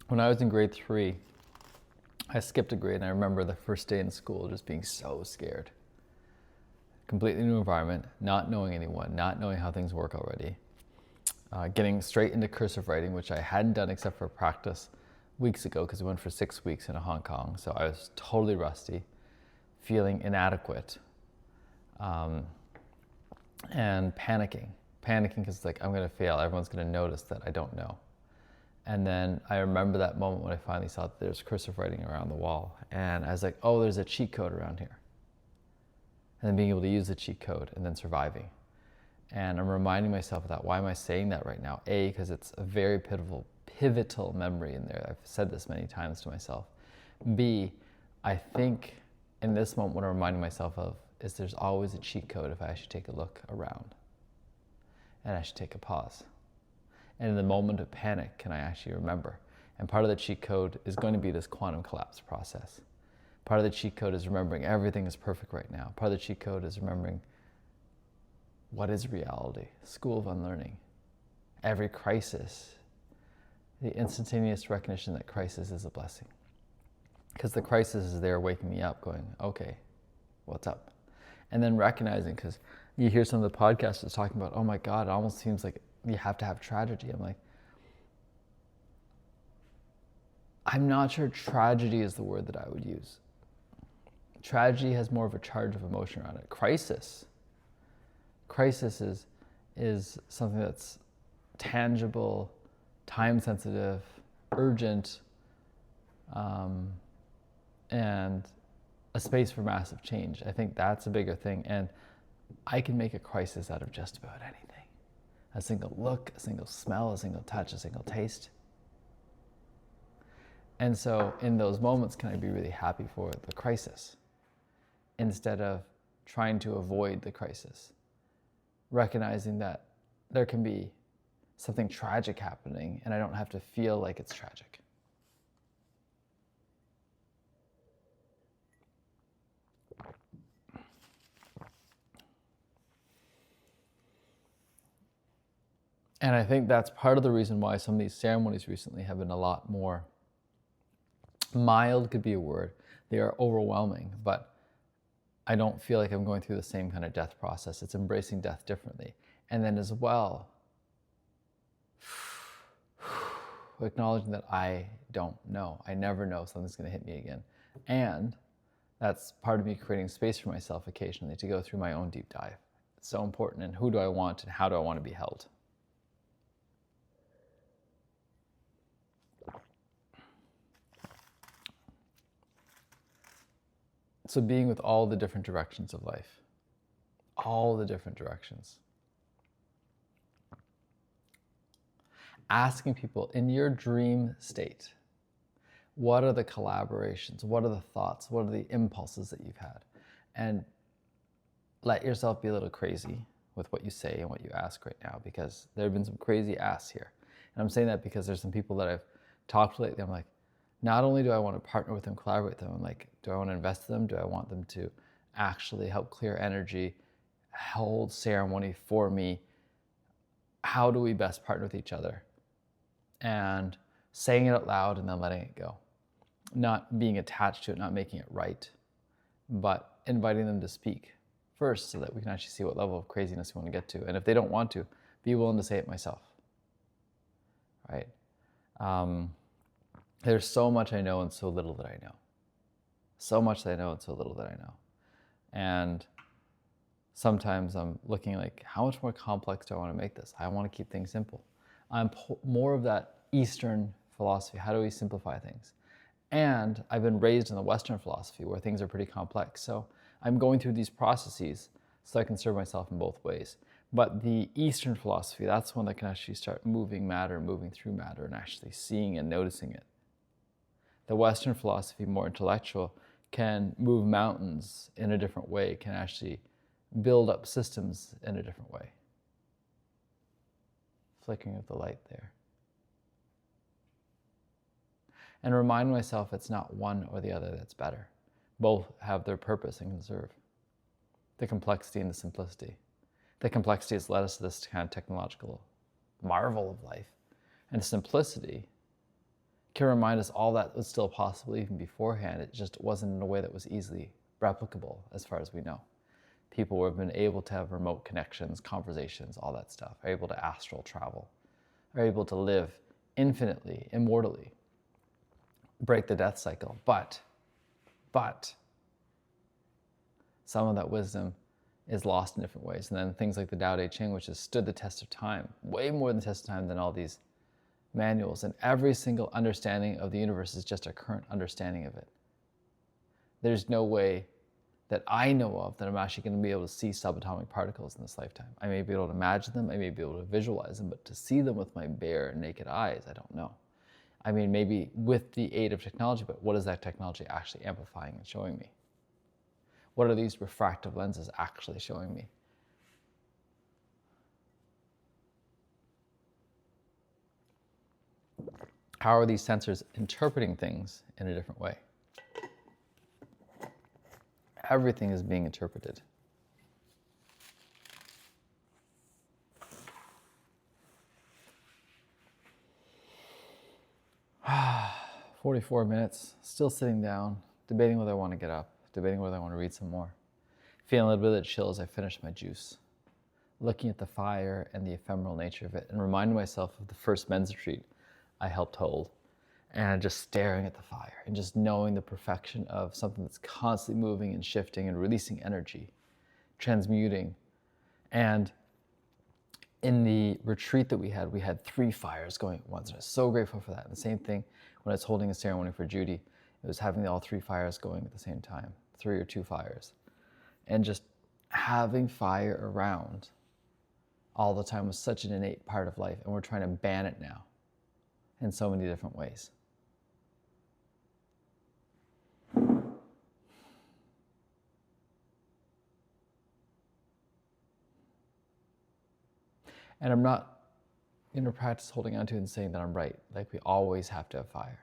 When I was in grade 3, I skipped a grade, and I remember the first day in school just being so scared. Completely new environment, not knowing anyone, not knowing how things work already. Getting straight into cursive writing, which I hadn't done except for practice weeks ago, because I went for 6 weeks in Hong Kong. So I was totally rusty, feeling inadequate, and panicking. Panicking because it's like, I'm going to fail. Everyone's going to notice that I don't know. And then I remember that moment when I finally saw that there's cursive writing around the wall. And I was like, oh, there's a cheat code around here. And then being able to use the cheat code and then surviving. And I'm reminding myself of that. Why am I saying that right now? A, because it's a very pivotal memory in there. I've said this many times to myself. B, I think in this moment what I'm reminding myself of is there's always a cheat code if I actually take a look around. And I should take a pause. And in the moment of panic, can I actually remember? And part of the cheat code is going to be this quantum collapse process. Part of the cheat code is remembering everything is perfect right now. Part of the cheat code is remembering what is reality, school of unlearning. Every crisis, the instantaneous recognition that crisis is a blessing. Because the crisis is there waking me up going, okay, what's up? And then recognizing, because you hear some of the podcasters talking about, oh my God, it almost seems like you have to have tragedy. I'm like, I'm not sure tragedy is the word that I would use. Tragedy has more of a charge of emotion around it. Crisis is something that's tangible, time-sensitive, urgent, and a space for massive change. I think that's a bigger thing. And I can make a crisis out of just about anything. A single look, a single smell, a single touch, a single taste. And so in those moments, can I be really happy for the crisis instead of trying to avoid the crisis? Recognizing that there can be something tragic happening and I don't have to feel like it's tragic. And I think that's part of the reason why some of these ceremonies recently have been a lot more mild, could be a word. They are overwhelming, but I don't feel like I'm going through the same kind of death process. It's embracing death differently. And then as well, acknowledging that I don't know. I never know something's going to hit me again. And that's part of me creating space for myself occasionally to go through my own deep dive. It's so important. And who do I want and how do I want to be held? So being with all the different directions of life, all the different directions. Asking people in your dream state, what are the collaborations? What are the thoughts? What are the impulses that you've had? And let yourself be a little crazy with what you say and what you ask right now, because there have been some crazy asks here. And I'm saying that because there's some people that I've talked to lately. I'm like, not only do I want to partner with them, collaborate with them, I'm like, do I want to invest in them? Do I want them to actually help clear energy, hold ceremony for me? How do we best partner with each other? And saying it out loud and then letting it go. Not being attached to it, not making it right, but inviting them to speak first so that we can actually see what level of craziness we want to get to. And if they don't want to, be willing to say it myself, right? There's so much I know and so little that I know. So much that I know and so little that I know. And sometimes I'm looking like, how much more complex do I want to make this? I want to keep things simple. I'm more of that Eastern philosophy. How do we simplify things? And I've been raised in the Western philosophy where things are pretty complex. So I'm going through these processes so I can serve myself in both ways. But the Eastern philosophy, that's one that can actually start moving matter, moving through matter, and actually seeing and noticing it. The Western philosophy, more intellectual, can move mountains in a different way, can actually build up systems in a different way. Flickering of the light there. And remind myself it's not one or the other that's better. Both have their purpose and can serve. The complexity and the simplicity. The complexity has led us to this kind of technological marvel of life. And the simplicity can remind us all that was still possible even beforehand. It just wasn't in a way that was easily replicable as far as we know. People who have been able to have remote connections, conversations, all that stuff, are able to astral travel, are able to live infinitely, immortally, break the death cycle. But some of that wisdom is lost in different ways. And then things like the Tao Te Ching, which has stood the test of time, way more than the test of time than all these manuals. And every single understanding of the universe is just a current understanding of it. There's no way that I know of that I'm actually going to be able to see subatomic particles in this lifetime. I may be able to imagine them, I may be able to visualize them, but to see them with my bare naked eyes, I don't know. I mean, maybe with the aid of technology, but what is that technology actually amplifying and showing me? What are these refractive lenses actually showing me? How are these sensors interpreting things in a different way? Everything is being interpreted. Ah, 44 minutes, still sitting down, debating whether I want to get up, debating whether I want to read some more. Feeling a little bit of chill as I finish my juice. Looking at the fire and the ephemeral nature of it, and reminding myself of the first men's retreat I helped hold. And just staring at the fire and just knowing the perfection of something that's constantly moving and shifting and releasing energy, transmuting. And in the retreat that we had 3 fires going at once. And I was so grateful for that. And the same thing when I was holding a ceremony for Judy, it was having all 3 fires going at the same time, 3 or 2 fires. And just having fire around all the time was such an innate part of life, and we're trying to ban it now in so many different ways. And I'm not going to practice holding on to and saying that I'm right. Like, we always have to have fire.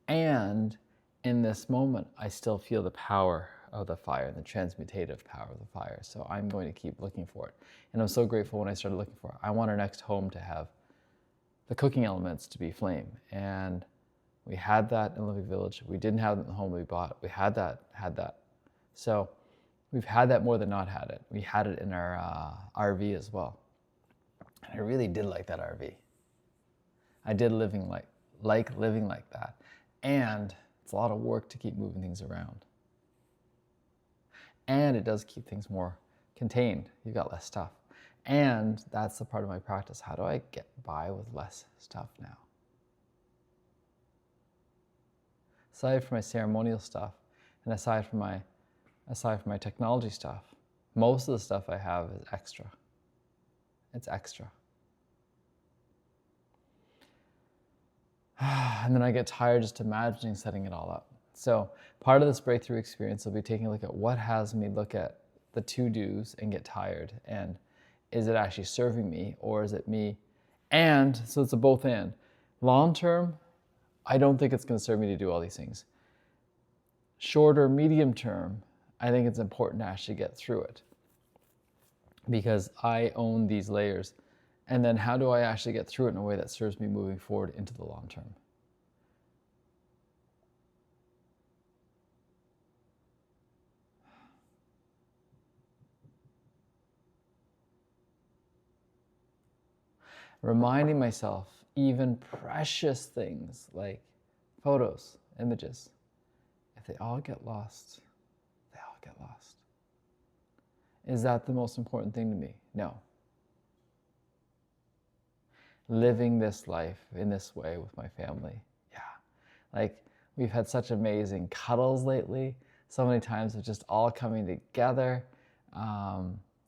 And in this moment, I still feel the power of the fire, the transmutative power of the fire. So I'm going to keep looking for it. And I'm so grateful when I started looking for it. I want our next home to have the cooking elements to be flame. And we had that in Olympic Village. We didn't have it in the home we bought. We had that. So we've had that more than not had it. We had it in our RV as well. And I really did like that RV. I did living living like that. And it's a lot of work to keep moving things around. And it does keep things more contained. You've got less stuff. And that's the part of my practice. How do I get by with less stuff now? Aside from my ceremonial stuff, and aside from my technology stuff, most of the stuff I have is extra. It's extra. And then I get tired just imagining setting it all up. So part of this breakthrough experience will be taking a look at what has me look at the to-dos and get tired. And is it actually serving me, or is it me? And so it's a both and. Long term, I don't think it's going to serve me to do all these things. Shorter, medium term, I think it's important to actually get through it, because I own these layers. And then how do I actually get through it in a way that serves me moving forward into the long term? Reminding myself, even precious things like photos, images, if they all get lost, they all get lost. Is that the most important thing to me? No. Living this life in this way with my family, yeah. Like, we've had such amazing cuddles lately, so many times of just all coming together,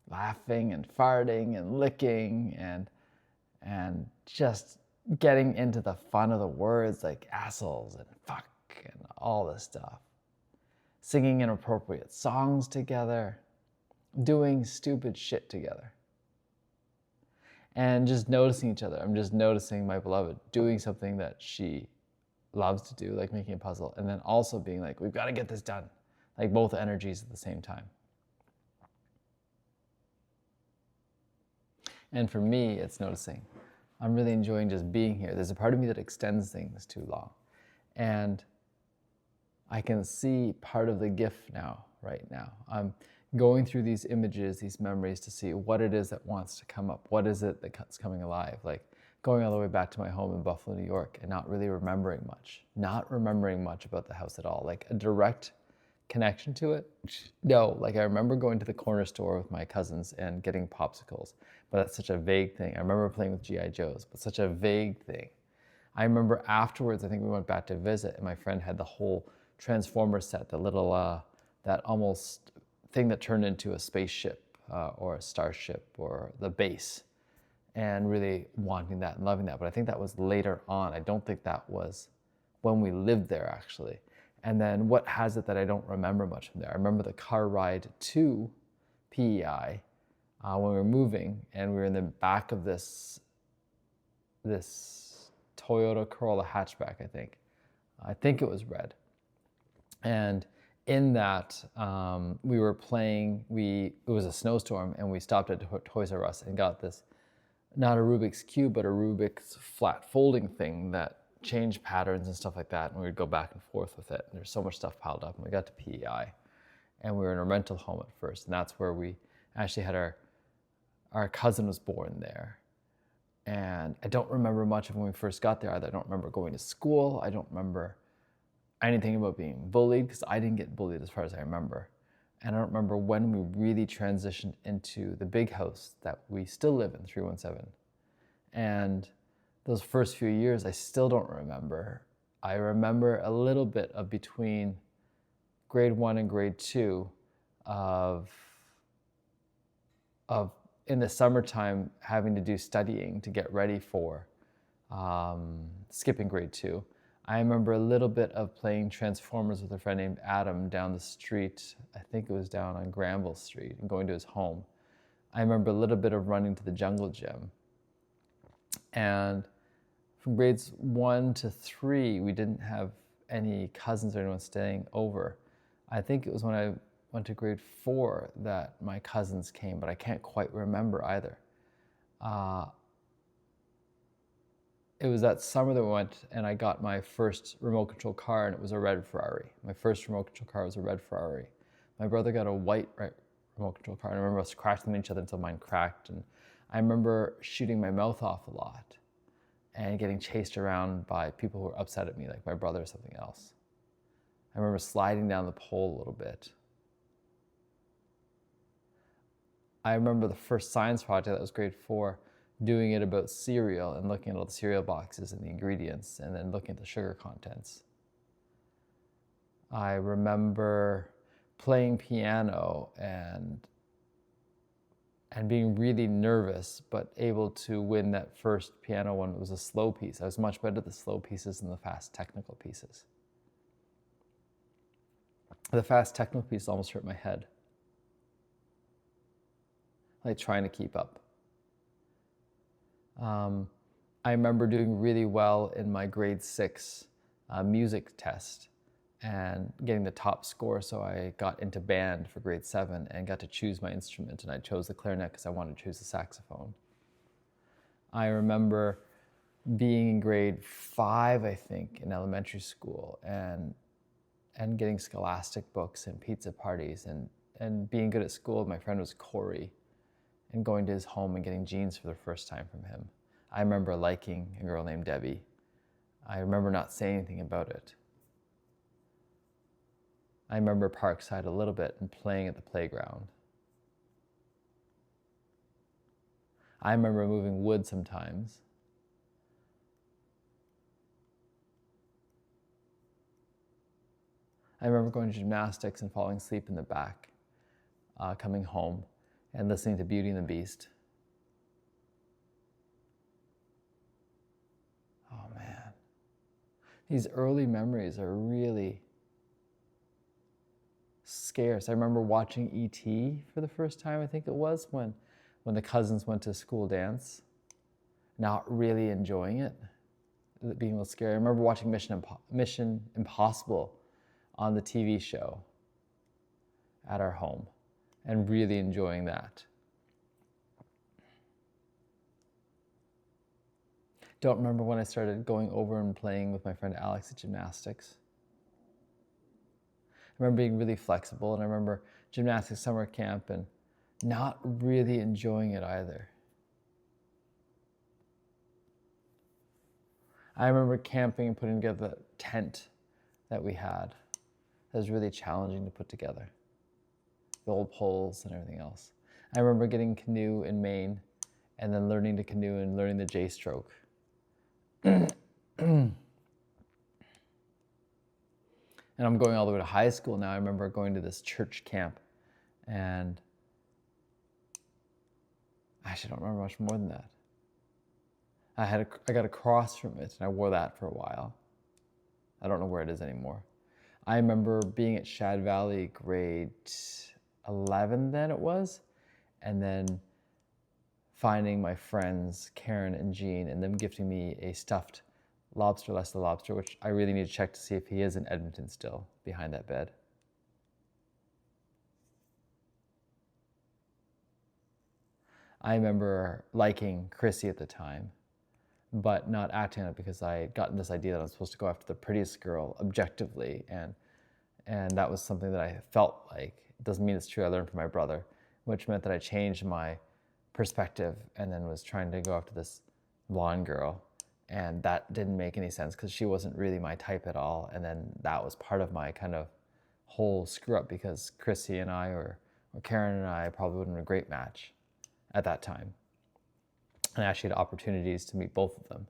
laughing and farting and licking and just getting into the fun of the words like assholes and fuck and all this stuff. Singing inappropriate songs together, doing stupid shit together. And just noticing each other. I'm just noticing my beloved doing something that she loves to do, like making a puzzle, and then also being like, we've got to get this done. Like, both energies at the same time. And for me, it's noticing. I'm really enjoying just being here. There's a part of me that extends things too long. And I can see part of the gift now, right now. I'm going through these images, these memories, to see what it is that wants to come up. What is it that's coming alive? Like going all the way back to my home in Buffalo, New York, and not really remembering much. Not remembering much about the house at all. Like a direct connection to it? No, like I remember going to the corner store with my cousins and getting popsicles, but that's such a vague thing. I remember playing with G.I. Joes, but such a vague thing. I remember afterwards, I think we went back to visit, and my friend had the whole Transformer set, the little, that almost thing that turned into a spaceship or a starship or the base, and really wanting that and loving that. But I think that was later on. I don't think that was when we lived there, actually. And then what has it that I don't remember much from there? I remember the car ride to PEI when we were moving, and we were in the back of this Toyota Corolla hatchback, I think. I think it was red. And in that, we were playing, it was a snowstorm, and we stopped at Toys R Us and got this, not a Rubik's Cube, but a Rubik's flat folding thing that changed patterns and stuff like that, and we would go back and forth with it. And there's so much stuff piled up, and we got to PEI, and we were in a rental home at first, and that's where we actually had our cousin was born there. And I don't remember much of when we first got there either. I don't remember going to school. I don't remember anything about being bullied, because I didn't get bullied as far as I remember. And I don't remember when we really transitioned into the big house that we still live in, 317. And those first few years, I still don't remember. I remember a little bit of between grade 1 and grade 2 of in the summertime having to do studying to get ready for skipping grade 2. I remember a little bit of playing Transformers with a friend named Adam down the street. I think it was down on Granville Street, and going to his home. I remember a little bit of running to the jungle gym. And from grades 1 to 3, we didn't have any cousins or anyone staying over. I think it was when I went to grade 4 that my cousins came, but I can't quite remember either. It was that summer that we went, and I got my first remote control car, and it was a red Ferrari. My first remote control car was a red Ferrari. My brother got a white remote control car, and I remember us crashing them each other until mine cracked. And I remember shooting my mouth off a lot and getting chased around by people who were upset at me, like my brother or something else. I remember sliding down the pole a little bit. I remember the first science project, that was grade 4, doing it about cereal and looking at all the cereal boxes and the ingredients and then looking at the sugar contents. I remember playing piano and being really nervous, but able to win that first piano one. It was a slow piece. I was much better at the slow pieces than the fast technical pieces. The fast technical piece almost hurt my head, like trying to keep up. I remember doing really well in my grade 6 music test and getting the top score, so I got into band for grade 7 and got to choose my instrument, and I chose the clarinet because I wanted to choose the saxophone. I remember being in grade 5, I think, in elementary school, and getting Scholastic books and pizza parties and being good at school. My friend was Corey, and going to his home and getting jeans for the first time from him. I remember liking a girl named Debbie. I remember not saying anything about it. I remember Parkside a little bit and playing at the playground. I remember moving wood sometimes. I remember going to gymnastics and falling asleep in the back, coming home and listening to Beauty and the Beast. Oh man, these early memories are really scarce. I remember watching E.T. for the first time, I think it was, when the cousins went to school dance, not really enjoying it being a little scary. I remember watching Mission Impossible on the TV show at our home and really enjoying that. Don't remember when I started going over and playing with my friend Alex at gymnastics. I remember being really flexible, and I remember gymnastics summer camp and not really enjoying it either. I remember camping and putting together the tent that we had. That was really challenging to put together. The old poles and everything else. I remember getting canoe in Maine and then learning to canoe and learning the J-stroke. And I'm going all the way to high school now. I remember going to this church camp, and I actually don't remember much more than that. I got a cross from it, and I wore that for a while. I don't know where it is anymore. I remember being at Shad Valley grade 11 then it was, and then finding my friends Karen and Jean and them gifting me a stuffed lobster, Les the Lobster, which I really need to check to see if he is in Edmonton still, behind that bed. I remember liking Chrissy at the time, but not acting on it because I had gotten this idea that I was supposed to go after the prettiest girl objectively, and that was something that I felt like. It doesn't mean it's true. I learned from my brother, which meant that I changed my perspective and then was trying to go after this blonde girl, and that didn't make any sense because she wasn't really my type at all. And then that was part of my kind of whole screw up, because Chrissy and I, or Karen and I, probably wouldn't have been a great match at that time. And I actually had opportunities to meet both of them.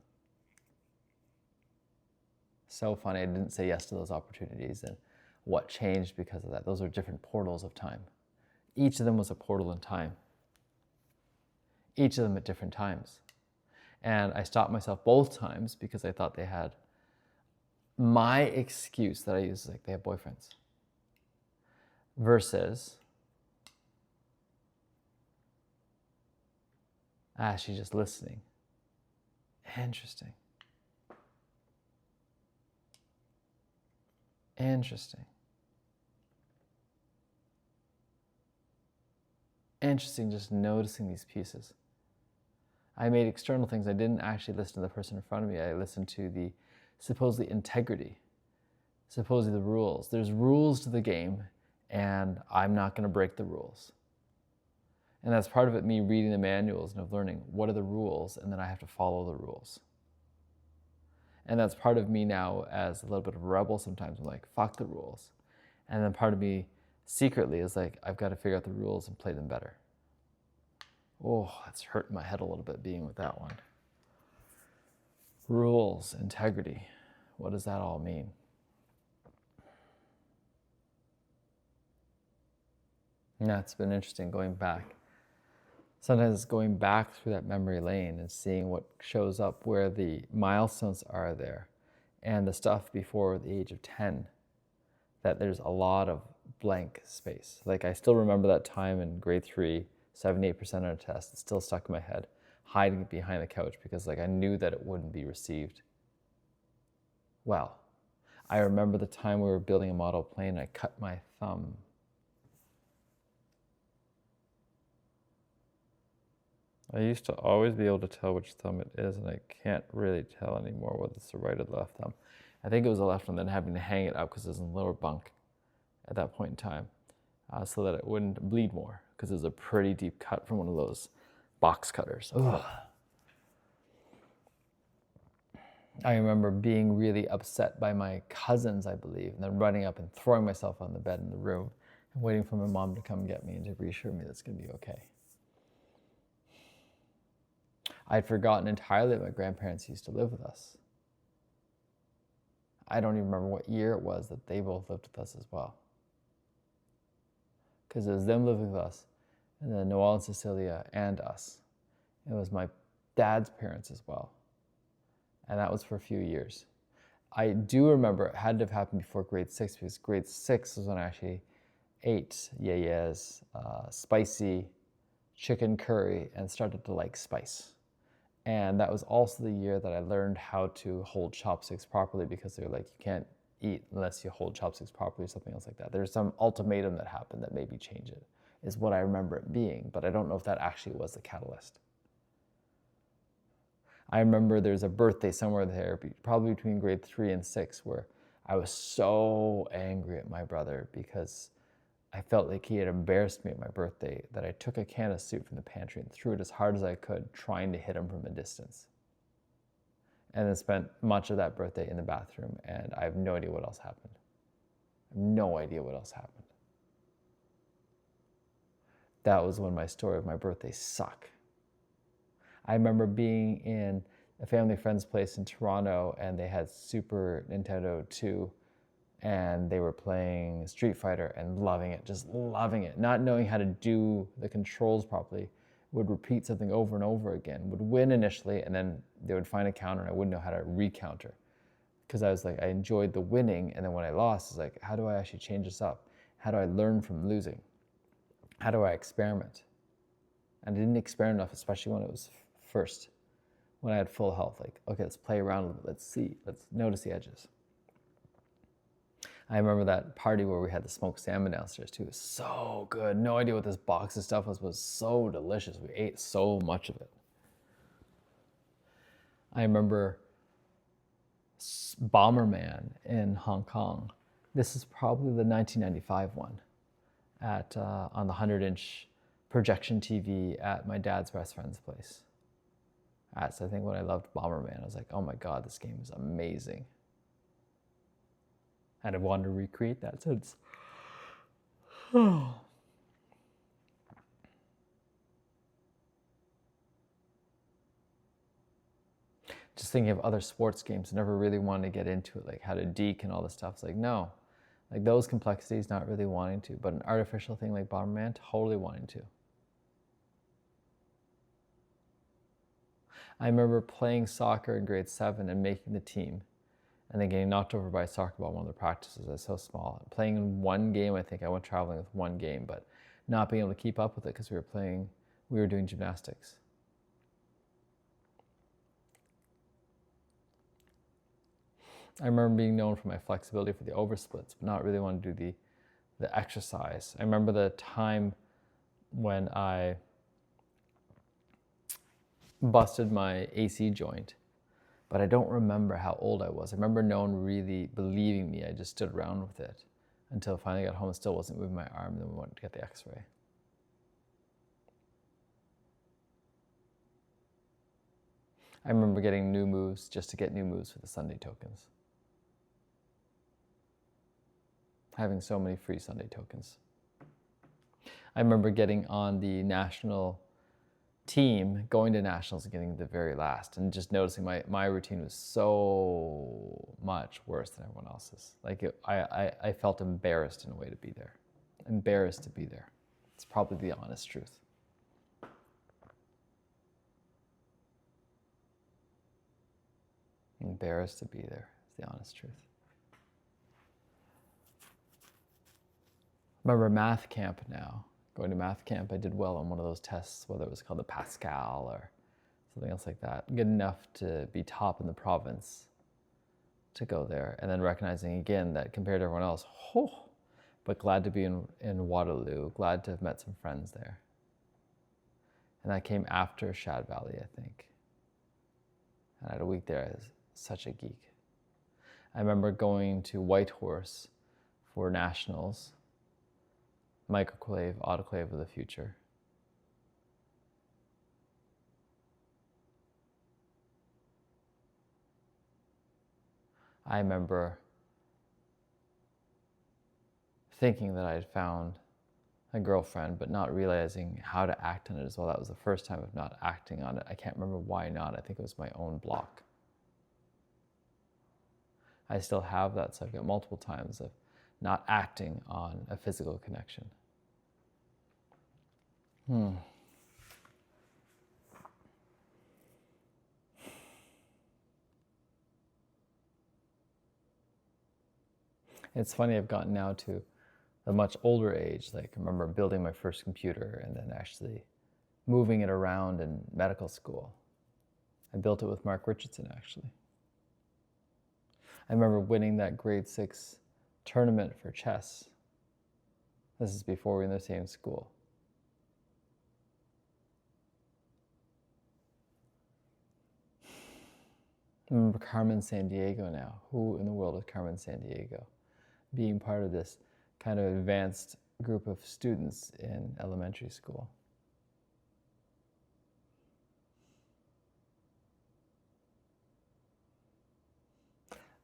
So funny, I didn't say yes to those opportunities, and what changed because of that. Those are different portals of time. Each of them was a portal in time. each of them at different times. And I stopped myself both times because I thought they had my excuse that I use is like they have boyfriends. Versus, she's just listening. Interesting. Interesting. Interesting, just noticing these pieces. I made external things. I didn't actually listen to the person in front of me. I listened to the supposedly integrity, supposedly the rules. There's rules to the game, and I'm not going to break the rules. And that's part of it, me reading the manuals and of learning what are the rules, and then I have to follow the rules. And that's part of me now as a little bit of a rebel sometimes. I'm like, fuck the rules. And then part of me secretly is like, I've got to figure out the rules and play them better. Oh, that's hurting my head a little bit being with that one. Rules, integrity. What does that all mean? And that's been interesting going back. Sometimes going back through that memory lane and seeing what shows up, where the milestones are there, and the stuff before the age of 10, that there's a lot of blank space. Like I still remember that time in grade 3, 78% on a test. It's still stuck in my head, hiding behind the couch because like I knew that it wouldn't be received well. I remember the time we were building a model plane and I cut my thumb. I used to always be able to tell which thumb it is, and I can't really tell anymore whether it's the right or the left thumb. I think it was the left one, then having to hang it up because it was in the lower bunk at that point in time, so that it wouldn't bleed more, because it was a pretty deep cut from one of those box cutters. Ugh. I remember being really upset by my cousins, I believe, and then running up and throwing myself on the bed in the room and waiting for my mom to come get me and to reassure me that it's going to be okay. I'd forgotten entirely that my grandparents used to live with us. I don't even remember what year it was that they both lived with us as well. Because it was them living with us, and then Noel and Cecilia and us. It was my dad's parents as well. And that was for a few years. I do remember it had to have happened before grade 6, because grade 6 was when I actually ate Yaya's spicy chicken curry and started to like spice. And that was also the year that I learned how to hold chopsticks properly, because they're like, you can't eat unless you hold chopsticks properly or something else like that. There's some ultimatum that happened that made me change it, is what I remember it being, but I don't know if that actually was the catalyst. I remember there's a birthday somewhere there, probably between grade 3 and 6, where I was so angry at my brother because I felt like he had embarrassed me at my birthday, that I took a can of soup from the pantry and threw it as hard as I could, trying to hit him from a distance. And then spent much of that birthday in the bathroom, and I have no idea what else happened. I have no idea what else happened. That was when my story of my birthday sucked. I remember being in a family friend's place in Toronto, and they had Super Nintendo 2, and they were playing Street Fighter and loving it, just loving it, not knowing how to do the controls properly, would repeat something over and over again, would win initially, and then they would find a counter and I wouldn't know how to re-counter. Because I was like, I enjoyed the winning, and then when I lost, it's like, how do I actually change this up? How do I learn from losing? How do I experiment? And I didn't experiment enough, especially when it was first, when I had full health. Like, okay, let's play around a little bit, let's see, let's notice the edges. I remember that party where we had the smoked salmon downstairs too. It was so good. No idea what this box of stuff was so delicious. We ate so much of it. I remember Bomberman in Hong Kong. This is probably the 1995 one at on the 100-inch projection TV at my dad's best friend's place. That's, I think, when I loved Bomberman. I was like, oh my God, this game is amazing. And I've wanted to recreate that since. Just thinking of other sports games, never really wanted to get into it, like how to deke and all this stuff. It's like, no, like those complexities, not really wanting to, but an artificial thing like Bomberman, totally wanting to. I remember playing soccer in grade 7 and making the team, and then getting knocked over by a soccer ball in one of the practices. I was so small. Playing in one game, I think I went traveling with one game, but not being able to keep up with it because we were doing gymnastics. I remember being known for my flexibility for the oversplits, but not really want to do the exercise. I remember the time when I busted my AC joint, but I don't remember how old I was. I remember no one really believing me. I just stood around with it until finally got home and still wasn't moving my arm, and then we went to get the x-ray. I remember getting new moves just to get new moves for the Sunday tokens. Having so many free Sunday tokens. I remember getting on the national team, going to nationals and getting the very last, and just noticing my routine was so much worse than everyone else's. Like I felt embarrassed in a way to be there. Embarrassed to be there. It's probably the honest truth. Embarrassed to be there is the honest truth. Remember math camp now. Going to math camp, I did well on one of those tests, whether it was called the Pascal or something else like that. Good enough to be top in the province to go there. And then recognizing again that compared to everyone else, but glad to be in Waterloo, glad to have met some friends there. And that came after Shad Valley, I think. And I had a week there. I was such a geek. I remember going to Whitehorse for nationals. Microclave, autoclave of the future. I remember thinking that I had found a girlfriend, but not realizing how to act on it as well. That was the first time of not acting on it. I can't remember why not. I think it was my own block. I still have that, so I've got multiple times of not acting on a physical connection. It's funny, I've gotten now to a much older age. Like, I remember building my first computer and then actually moving it around in medical school. I built it with Mark Richardson, actually. I remember winning that grade 6 tournament for chess. This is before we were in the same school. I remember Carmen Sandiego now. Who in the world is Carmen Sandiego? Being part of this kind of advanced group of students in elementary school.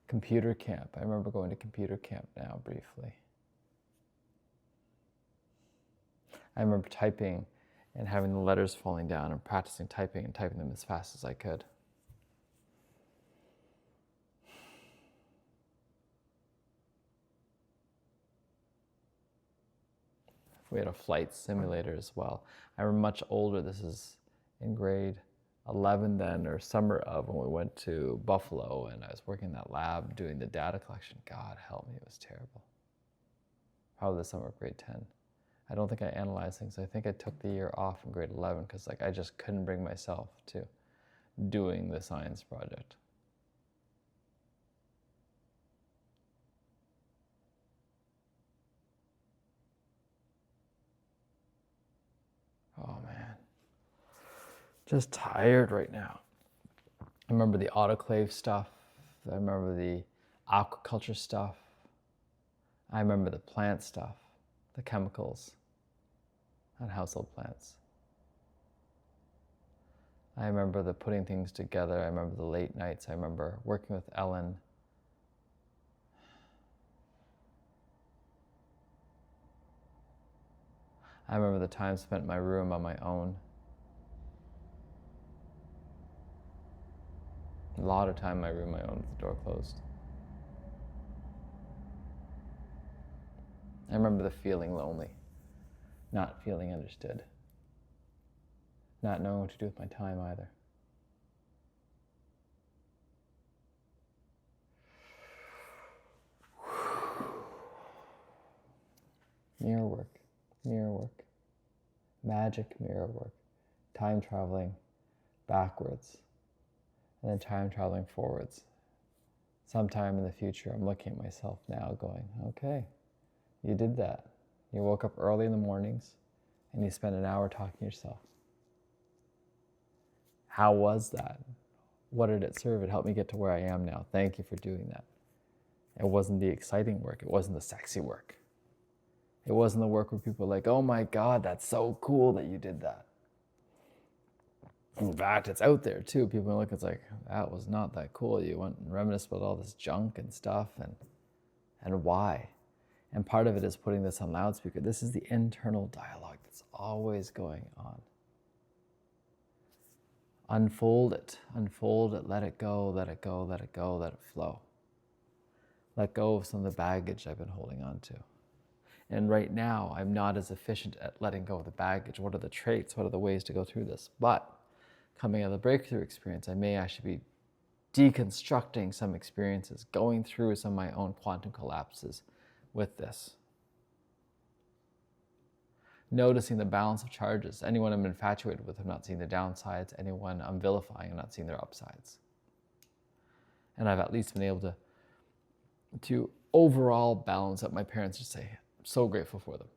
Computer camp. I remember going to computer camp now briefly. I remember typing and having the letters falling down and practicing typing and typing them as fast as I could. We had a flight simulator as well. I remember much older, this is in grade 11 then, or summer of, when we went to Buffalo and I was working in that lab doing the data collection. God help me, it was terrible. Probably the summer of grade 10. I don't think I analyzed things. I think I took the year off in grade 11 because I just couldn't bring myself to doing the science project. Oh man, just tired right now. I remember the autoclave stuff. I remember the aquaculture stuff. I remember the plant stuff, the chemicals on household plants. I remember the putting things together. I remember the late nights. I remember working with Ellen. I remember the time spent in my room on my own. A lot of time in my room on my own with the door closed. I remember the feeling lonely, not feeling understood, not knowing what to do with my time either. mirror work, mirror work, magic mirror work, time traveling backwards, and then time traveling forwards. Sometime in the future, I'm looking at myself now going, okay, you did that. You woke up early in the mornings and you spent an hour talking to yourself. How was that? What did it serve? It helped me get to where I am now. Thank you for doing that. It wasn't the exciting work. It wasn't the sexy work. It wasn't the work where people are like, oh my God, that's so cool that you did that. In fact, it's out there too. People look, it's like, that was not that cool. You went and reminisced about all this junk and stuff and why. And part of it is putting this on loudspeaker. This is the internal dialogue that's always going on. Unfold it, let it go, let it go, let it go, let it flow. Let go of some of the baggage I've been holding on to. And right now, I'm not as efficient at letting go of the baggage. What are the traits? What are the ways to go through this? But coming out of the breakthrough experience, I may actually be deconstructing some experiences, going through some of my own quantum collapses with this. Noticing the balance of charges. Anyone I'm infatuated with, I'm not seeing the downsides. Anyone I'm vilifying, I'm not seeing their upsides. And I've at least been able to overall balance up. My parents just say, I'm so grateful for them.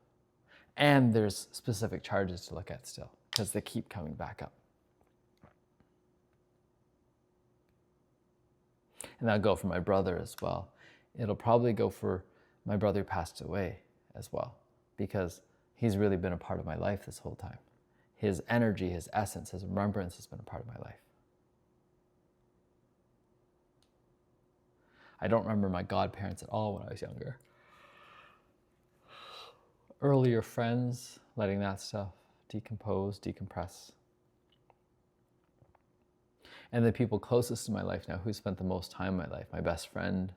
And there's specific charges to look at still, because they keep coming back up. And that'll go for my brother as well. It'll probably go for my brother who passed away as well, because he's really been a part of my life this whole time. His energy, his essence, his remembrance has been a part of my life. I don't remember my godparents at all when I was younger. Earlier friends, letting that stuff decompose, decompress. And the people closest to my life now who spent the most time in my life, my best friend,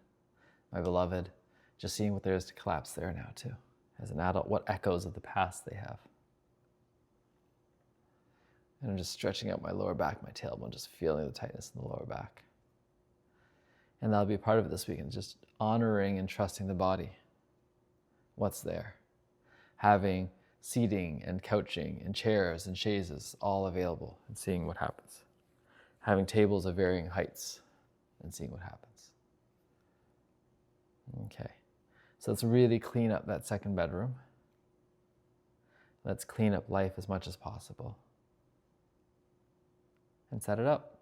my beloved, just seeing what there is to collapse there now too. As an adult, what echoes of the past they have. And I'm just stretching out my lower back, my tailbone, just feeling the tightness in the lower back. And that'll be a part of it this weekend, just honoring and trusting the body. What's there? Having seating and couching and chairs and chaises all available and seeing what happens. Having tables of varying heights and seeing what happens. Okay, so let's really clean up that second bedroom. Let's clean up life as much as possible. And set it up.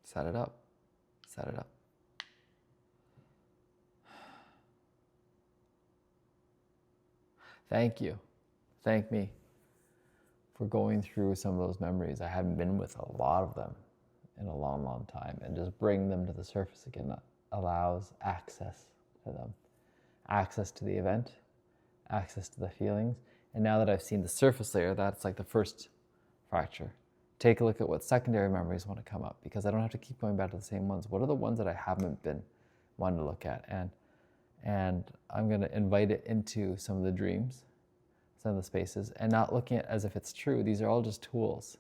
Set it up. Set it up. Thank you. Thank me for going through some of those memories. I haven't been with a lot of them in a long, long time. And just bring them to the surface again allows access to them. Access to the event, access to the feelings. And now that I've seen the surface layer, that's like the first fracture. Take a look at what secondary memories want to come up, because I don't have to keep going back to the same ones. What are the ones that I haven't been wanting to look at? And I'm going to invite it into some of the dreams, some of the spaces, and not looking at it as if it's true. These are all just tools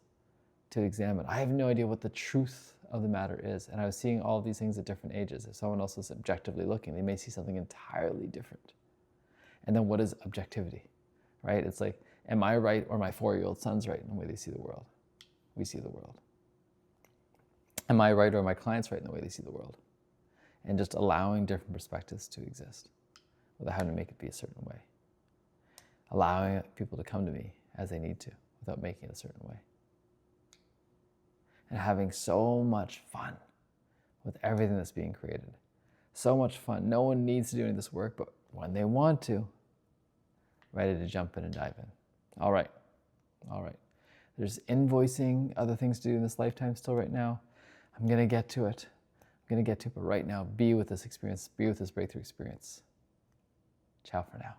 to examine. I have no idea what the truth of the matter is. And I was seeing all of these things at different ages. If someone else is objectively looking, they may see something entirely different. And then what is objectivity, right? It's like, am I right or my 4-year-old son's right in the way they see the world? We see the world. Am I right or my client's right in the way they see the world? And just allowing different perspectives to exist without having to make it be a certain way. Allowing people to come to me as they need to without making it a certain way. And having so much fun with everything that's being created. So much fun. No one needs to do any of this work, but when they want to, ready to jump in and dive in. All right. There's invoicing, other things to do in this lifetime still right now. I'm going to get to it. But right now, be with this experience, be with this breakthrough experience. Ciao for now.